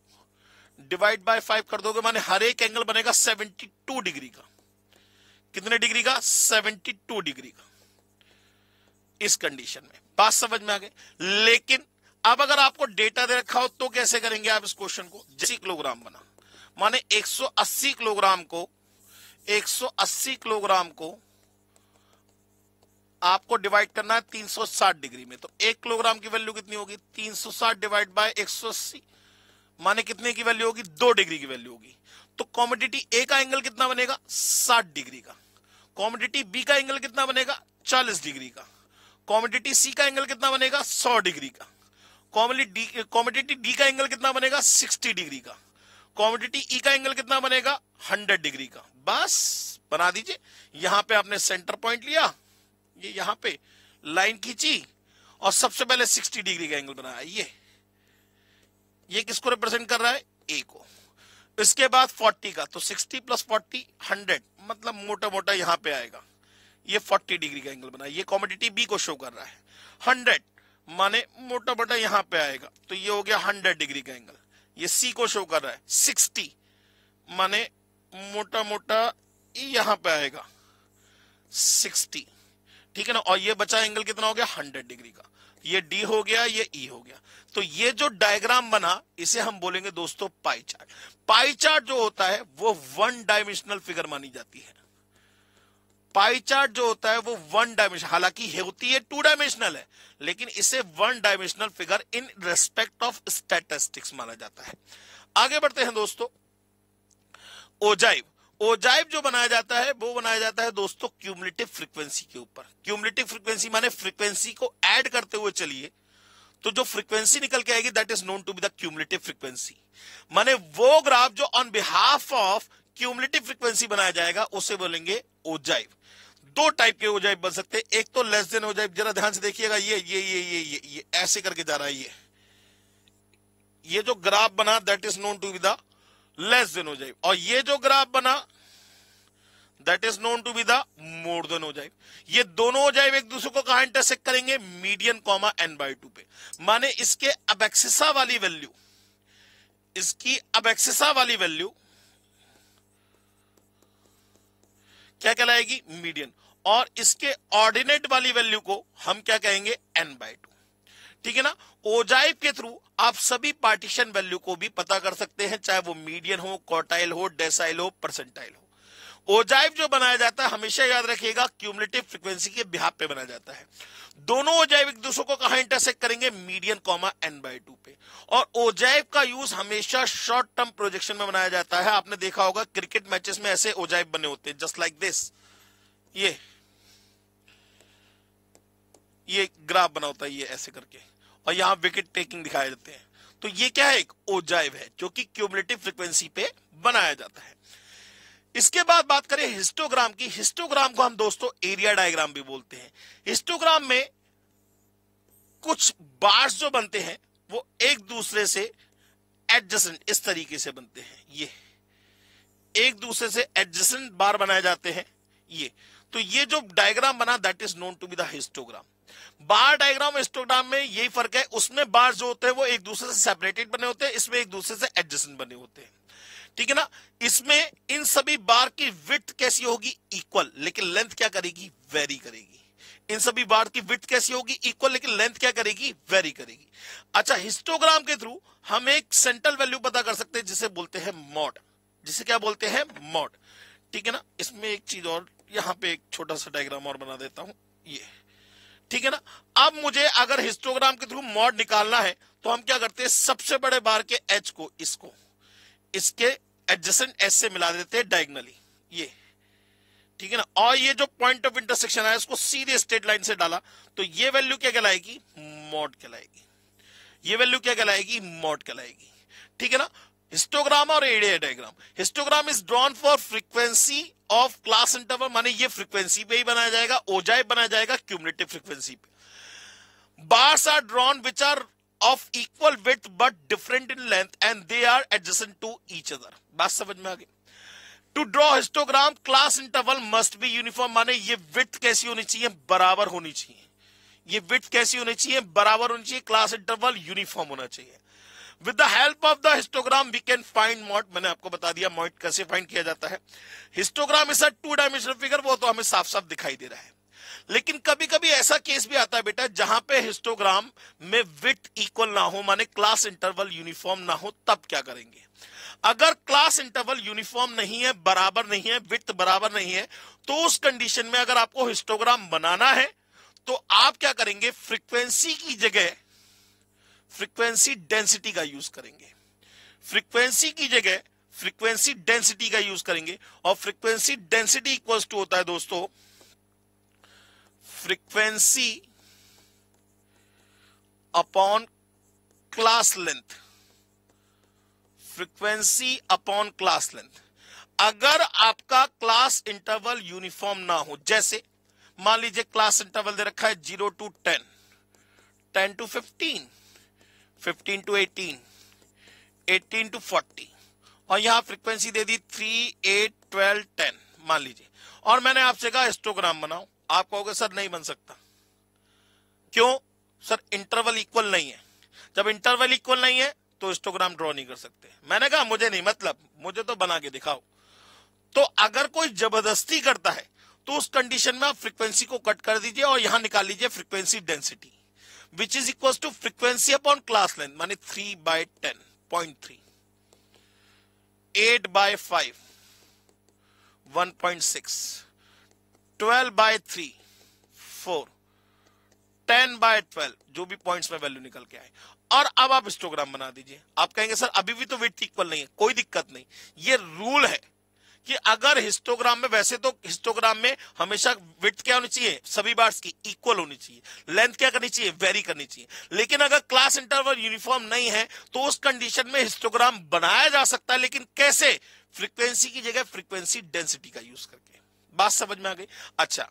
डिवाइड बाय 5 कर दोगे, माने हर एक एंगल बनेगा 72 डिग्री का। कितने डिग्री का? 72 डिग्री का। इस कंडीशन में बात समझ में आ गई। लेकिन अब अगर आपको डेटा दे रखा हो तो कैसे करेंगे आप इस क्वेश्चन को? जैसे किलोग्राम बना, माने 180 किलोग्राम को आपको डिवाइड करना है 360 डिग्री में। तो 1 किलोग्राम की वैल्यू कितनी होगी? 360 डिवाइड बाय 180, माने कितने की वैल्यू होगी? 2 डिग्री की वैल्यू होगी। तो कॉमोडिटी ए का एंगल कितना बनेगा? 60 डिग्री का। कॉमोडिटी बी का एंगल कितना बनेगा? 40 डिग्री का। कॉमोडिटी सी का एंगल कितना बनेगा 100 डिग्री का, कॉमोडिटी डी का एंगल कितना बनेगा 60 डिग्री का, कॉमोडिटी ई का एंगल कितना बनेगा 100 डिग्री का। बस बना दीजिए। यहां पे आपने सेंटर पॉइंट लिया, ये यहां पे लाइन खींची और सबसे पहले 60 डिग्री का एंगल बनाया। ये किसको रिप्रेजेंट कर रहा है, ए को। इसके बाद 40 का, तो 60 प्लस 40 100, मतलब मोटा मोटा यहां पे आएगा, ये 40 डिग्री का एंगल बना। ये कॉमोडिटी बी को शो कर रहा है 100, माने मोटा मोटा यहां पे आएगा, तो ये हो गया 100 डिग्री का एंगल। ये सी को शो कर रहा है 60, माने मोटा मोटा यहां पे आएगा 60, ठीक है ना। और ये बचा एंगल कितना हो गया 100 डिग्री का। ये डी हो गया, ये ई हो गया। तो ये जो डायग्राम बना इसे हम बोलेंगे दोस्तों पाई चार्ट। पाई चार्ट जो होता है वो वन डायमेंशनल फिगर मानी जाती है। पाई चार्ट जो होता है वो वन डायमेंशन, हालांकि होती है टू डायमेंशनल है, लेकिन इसे one dimensional figure in respect of statistics माना जाता है। आगे बढ़ते हैं दोस्तों। ओजाइव, ओजाइव जो बनाया जाता है वो बनाया जाता है दोस्तों क्यूमुलेटिव फ्रीक्वेंसी के ऊपर। क्यूमुलेटिव फ्रीक्वेंसी माने फ्रीक्वेंसी को ऐड करते हुए चलिए, तो जो फ्रीक्वेंसी निकल के आएगी that is known to be the cumulative frequency. माने वो ग्राफ जो on behalf of cumulative frequency बनाया जाएगा उसे बोलेंगे ओजाइव। दो टाइप के ओजाइव बन सकते हैं, एक तो लेस देन ओजाइव। जरा ध्यान से देखिएगा, ये ऐसे करके जा रहा है। ये जो ग्राफ बना that is known to be the less than ogive, और ये जो ग्राफ बना that is known to be the more than ogive. ये दोनों ओजाइव एक दूसरे को कहां इंटरसेक्ट करेंगे, मीडियन कॉमा n/2 पे। माने इसके अबएक्सिसा वाली वैल्यू, इसकी अबएक्सिसा वाली वैल्यू क्या कहलाएगी, मीडियन, और इसके ऑर्डिनेट वाली वैल्यू को हम क्या कहेंगे, n/2। ठीक है ना। ओजाइव के थ्रू आप सभी पार्टीशन वैल्यू को भी पता कर सकते हैं, चाहे वो मीडियन हो, क्वार्टाइल हो, डेसाइल हो, परसेंटाइल हो। ओजाइव जो बनाया जाता है हमेशा याद रखिएगा क्यूमुलेटिव फ्रीक्वेंसी के बिहाफ पे बनाया जाता है। दोनों ओजाइव एक दूसरे को कहां इंटरसेक्ट करेंगे, मीडियन कॉमा n/2 पे। और ओजाइव का यूज हमेशा शॉर्ट टर्म प्रोजेक्शन में बनाया जाता है। आपने देखा होगा क्रिकेट मैचेस में ऐसे ओजाइव बने होते हैं, जस्ट लाइक दिस। ये ग्राफ बना होता है, ये ऐसे करके, और यहां विकेट टेकिंग दिखाए जाते हैं। तो ये क्या है, एक ओजाइव है जो कि क्यूमुलेटिव फ्रीक्वेंसी पे बनाया जाता है। इसके बाद बात करें हिस्टोग्राम की। हिस्टोग्राम को हम दोस्तों एरिया डायग्राम भी बोलते हैं। हिस्टोग्राम में कुछ बार्स जो बनते हैं वो एक दूसरे से एडजेसेंट इस तरीके से बनते हैं। ये एक दूसरे से एडजेसेंट बार बनाए जाते हैं। तो ये जो डायग्राम बना that is known to be the histogram. Bar diagram histogram में यही फर्क है, उसमें बार जो होते हैं वो एक दूसरे से सेपरेटेड बने होते हैं, इसमें एक दूसरे से एडजेसेंट बने होते हैं। ठीक है ना। इसमें इन सभी बार की विड्थ कैसी होगी, इक्वल, लेकिन लेंथ क्या करेगी, वेरी करेगी। इन सभी बार की विड्थ कैसी होगी, इक्वल, लेकिन लेंथ क्या करेगी, वेरी करेगी। अच्छा, हिस्टोग्राम के थ्रू हम एक सेंट्रल वैल्यू पता कर सकते हैं जिसे बोलते हैं मॉड, जिसे क्या बोलते हैं, मॉड। ठीक है ना। इसमें एक चीज और, यहां पे एक छोटा सा डायग्राम और बना देता हूं, ये। ठीक है ना। अब मुझे अगर हिस्टोग्राम के थ्रू मॉड निकालना है तो हम क्या करते हैं, सबसे बड़े बार के एच को इसके एडजेसेंट एच से मिला देते हैं डायगनली, ये। ठीक है ना। और ये जो पॉइंट ऑफ इंटरसेक्शन है उसको सीधे स्ट्रेट लाइन से डाला, तो ये वैल्यू क्या कहलाएगी, मॉड कहलाएगी। ये वैल्यू क्या कहलाएगी, मॉड कहलाएगी। ठीक है ना। हिस्टोग्राम और area diagram. Histogram is drawn for frequency of class interval, माने ये फ्रीक्वेंसी पे ही बनाया जाएगा। ओजाइव बनाया जाएगा क्यूमुलेटिव फ्रीक्वेंसी पे। Bars are drawn which are of equal width but different in length and they are adjacent to each other। बात समझ में आ गई। To draw histogram class interval must be uniform, माने ये width कैसी होनी चाहिए, बराबर होनी चाहिए। ये width कैसी होनी चाहिए, बराबर होनी चाहिए। क्लास इंटरवल यूनिफॉर्म होना चाहिए। With the help of the histogram we can find mod। मैंने आपको बता दिया mod कैसे फाइंड किया जाता है। Histogram is a two dimensional figure, वो तो हमें साफ साफ दिखाई दे रहा है। लेकिन कभी कभी ऐसा केस भी आता है बेटा जहां पे हिस्टोग्राम में विड्थ इक्वल ना हो, माने क्लास इंटरवल यूनिफॉर्म ना हो, तब क्या करेंगे। अगर क्लास इंटरवल यूनिफॉर्म नहीं है, बराबर नहीं है, विड्थ बराबर नहीं है, तो उस कंडीशन में अगर आपको हिस्टोग्राम बनाना है तो आप क्या करेंगे, फ्रीक्वेंसी की जगह फ्रीक्वेंसी डेंसिटी का यूज करेंगे। फ्रीक्वेंसी की जगह फ्रीक्वेंसी डेंसिटी का यूज करेंगे, और फ्रीक्वेंसी डेंसिटी इक्वल्स टू होता है दोस्तों frequency upon class length, frequency upon class length. अगर आपका क्लास इंटरवल यूनिफॉर्म ना हो, जैसे मान लीजिए क्लास इंटरवल दे रखा है 0 to 10, 10 to 15, 15 to 18, 18 to 40, और यहां फ्रीक्वेंसी दे दी 3, 8, 12, 10 मान लीजिए, और मैंने आपसे कहा हिस्टोग्राम बनाओ। आप कहोगे सर नहीं बन सकता, क्यों सर? इंटरवल इक्वल नहीं है। जब इंटरवल इक्वल नहीं है तो हिस्टोग्राम ड्रॉ नहीं कर सकते। मैंने कहा मुझे नहीं मतलब, मुझे तो बना के दिखाओ। तो अगर कोई जबरदस्ती करता है तो उस कंडीशन में आप फ्रीक्वेंसी को कट कर दीजिए और यहां निकाल लीजिए frequency density, which is equal to frequency upon class length, माने 3/10.3, 8/5 1.6, 12/3 4, 10/12, जो भी पॉइंट्स में वैल्यू निकल के आए। और अब आप हिस्टोग्राम बना दीजिए। आप कहेंगे सर अभी भी तो विड्थ इक्वल नहीं है, कोई दिक्कत नहीं। ये रूल है कि अगर हिस्टोग्राम में, वैसे तो हिस्टोग्राम में हमेशा विड्थ क्या होनी चाहिए, सभी बार्स की इक्वल होनी चाहिए, लेंथ क्या करनी चाहिए, वेरी करनी चाहिए। लेकिन अगर क्लास इंटरवल यूनिफॉर्म नहीं है तो उस कंडीशन में हिस्टोग्राम बनाया जा सकता है, लेकिन कैसे? फ्रीक्वेंसी की जगह फ्रीक्वेंसी डेंसिटी का यूज करके। बात समझ में आ गई? अच्छा,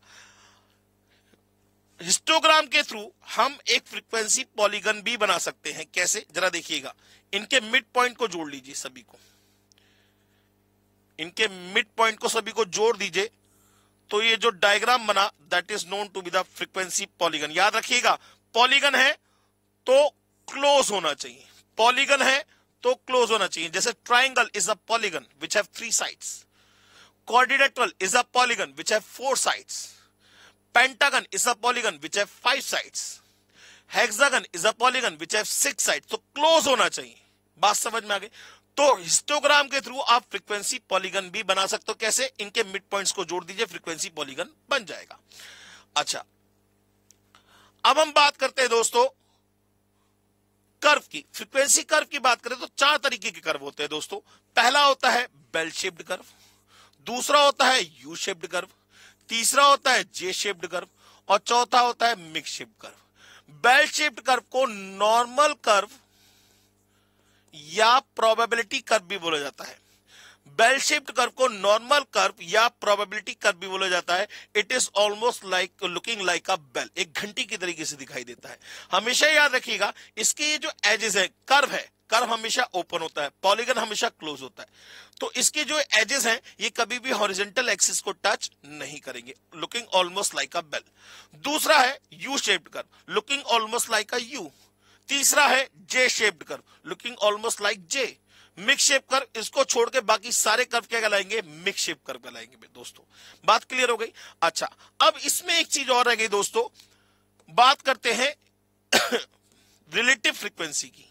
हिस्टोग्राम के थ्रू हम एक फ्रीक्वेंसी पॉलीगन भी बना सकते हैं। कैसे? जरा देखिएगा, इनके मिड पॉइंट को जोड़ लीजिए, सभी को, इनके मिड पॉइंट को सभी को जोड़ दीजिए, तो ये जो डायग्राम बना that is known to be the frequency polygon. याद रखिएगा, पॉलीगन है तो क्लोज होना चाहिए, पॉलीगन है तो क्लोज होना चाहिए। जैसे triangle is a polygon which have 3 sides, quadrilateral is a polygon which have 4 sides, pentagon is a polygon which have 5 sides, hexagon is a polygon which have 6 sides. तो close होना चाहिए। बात समझ में आ गई? तो हिस्टोग्राम के थ्रू आप फ्रीक्वेंसी पॉलीगन भी बना सकते हो। कैसे? इनके मिड पॉइंट्स को जोड़ दीजिए, फ्रीक्वेंसी पॉलीगन बन जाएगा। अच्छा, अब हम बात करते हैं दोस्तों कर्व की। फ्रीक्वेंसी कर्व की बात करें तो 4 तरीके के कर्व होते हैं दोस्तों। पहला होता है बेल शेप्ड कर्व, दूसरा होता है यू शेप्ड कर्व, तीसरा होता है जे शेप्ड कर्व, और चौथा होता है mix shaped curve. Bell shaped curve को नॉर्मल कर्व या प्रोबेबिलिटी कर्व भी बोला जाता है। बेल शेप्ड कर्व को नॉर्मल कर्व या प्रोबेबिलिटी कर्व भी बोला जाता है। It is almost like looking like a bell, एक घंटी की तरीके से दिखाई देता है। हमेशा याद रखिएगा, इसके ये जो एजेस है, कर्व है, कर्व हमेशा ओपन होता है, पॉलीगन हमेशा क्लोज होता है। तो इसके जो एजेस हैं ये कभी भी हॉरिजॉन्टल एक्सिस को टच नहीं करेंगे, looking almost like a bell. दूसरा है U shaped curve, looking almost like a U. तीसरा है J shaped curve, looking almost like J. Mix shape curve, इसको छोड़ के बाकी सारे कर्व क्या कहलाएंगे? मिक्स शेप कर्व कहलाएंगे दोस्तों। बात क्लियर हो गई? अच्छा, अब इसमें एक चीज और रह गई दोस्तों, बात करते हैं रिलेटिव फ्रीक्वेंसी की।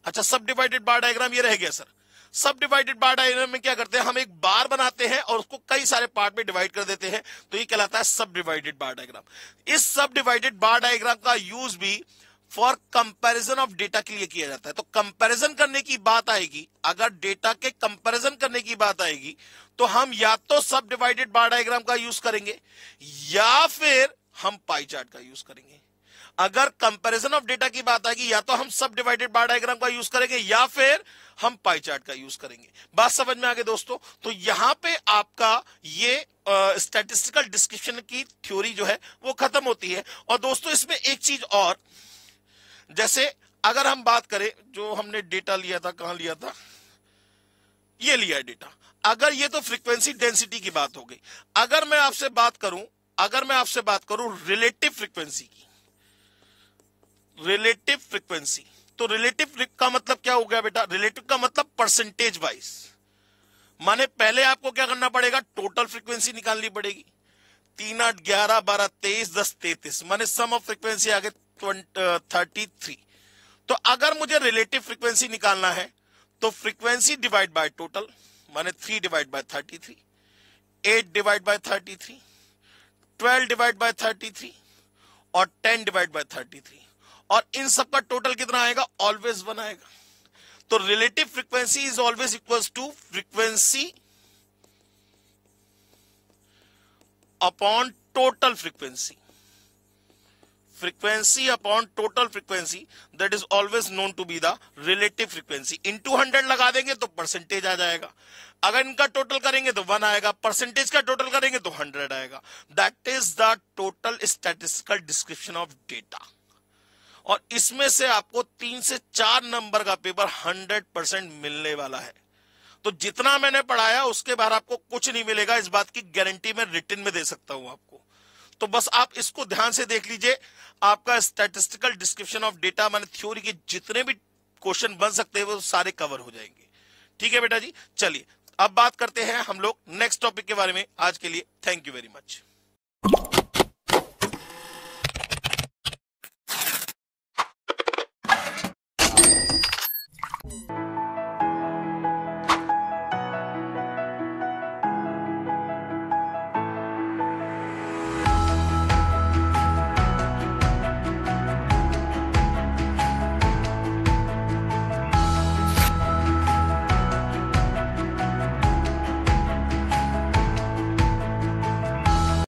अच्छा, सब डिवाइडेड बार डायग्राम ये रह गया सर। सब डिवाइडेड बार डायग्राम में क्या करते हैं, हम एक बार बनाते हैं और उसको कई सारे पार्ट में डिवाइड कर देते हैं, तो ये कहलाता है सब डिवाइडेड बार डायग्राम। इस सब डिवाइडेड बार डायग्राम का यूज भी फॉर कंपैरिजन ऑफ डेटा के लिए किया जाता है। तो कंपैरिजन करने की बात आएगी, अगर डेटा के कंपैरिजन करने की बात आएगी तो हम या तो सब डिवाइडेड बार डायग्राम का यूज करेंगे या फिर हम पाई चार्ट का यूज करेंगे। अगर कंपैरिजन ऑफ डेटा की बात आएगी, या तो हम सब डिवाइडेड बार डायग्राम का यूज करेंगे या फिर हम पाई चार्ट का यूज करेंगे। बात समझ में आ गई दोस्तों? तो यहां पे आपका ये स्टैटिस्टिकल डिस्क्रिप्शन की थ्योरी जो है वो खत्म होती है। और दोस्तों इसमें एक चीज और, जैसे अगर हम बात करें, जो हमने डेटा लिया था, कहां लिया था, ये लिया है डेटा। अगर ये तो फ्रीक्वेंसी डेंसिटी की बात हो गई, अगर मैं आपसे बात करूं रिलेटिव फ्रीक्वेंसी की, रिलेटिव फ्रीक्वेंसी, तो रिलेटिव का मतलब क्या हो गया बेटा? रिलेटिव का मतलब परसेंटेज वाइज, माने पहले आपको क्या करना पड़ेगा? टोटल फ्रीक्वेंसी निकालनी पड़ेगी। 3, 8, 11, 12, 23, 10, 33, माने सम ऑफ फ्रीक्वेंसी आ गए 33। तो अगर मुझे रिलेटिव फ्रीक्वेंसी निकालना है तो फ्रीक्वेंसी डिवाइड बाय टोटल, माने 3 divide by 33, 8 divide by 33, 12 divide by 33 और 10 डिवाइड बाय 33, और इन सब का टोटल कितना आएगा? ऑलवेज 1 आएगा। तो relative frequency is always equals to frequency upon total frequency. Frequency upon total frequency, that is always known to be the relative frequency. Into 100 लगा देंगे तो परसेंटेज आ जाएगा, अगर इनका टोटल करेंगे तो 1 आएगा, परसेंटेज का टोटल करेंगे तो 100 आएगा। That is the total statistical description of data. और इसमें से आपको 3 से 4 नंबर का पेपर 100% मिलने वाला है। तो जितना मैंने पढ़ाया उसके बाद आपको कुछ नहीं मिलेगा, इस बात की गारंटी मैं रिटन में दे सकता हूं आपको। तो बस आप इसको ध्यान से देख लीजिए, आपका स्टैटिस्टिकल डिस्क्रिप्शन ऑफ डेटा माने थ्योरी के जितने भी क्वेश्चन बन सकते हैं वो सारे कवर हो जाएंगे। ठीक है बेटा जी, चलिए अब बात करते हैं हम लोग नेक्स्ट टॉपिक के बारे में। आज के लिए थैंक यू वेरी मच।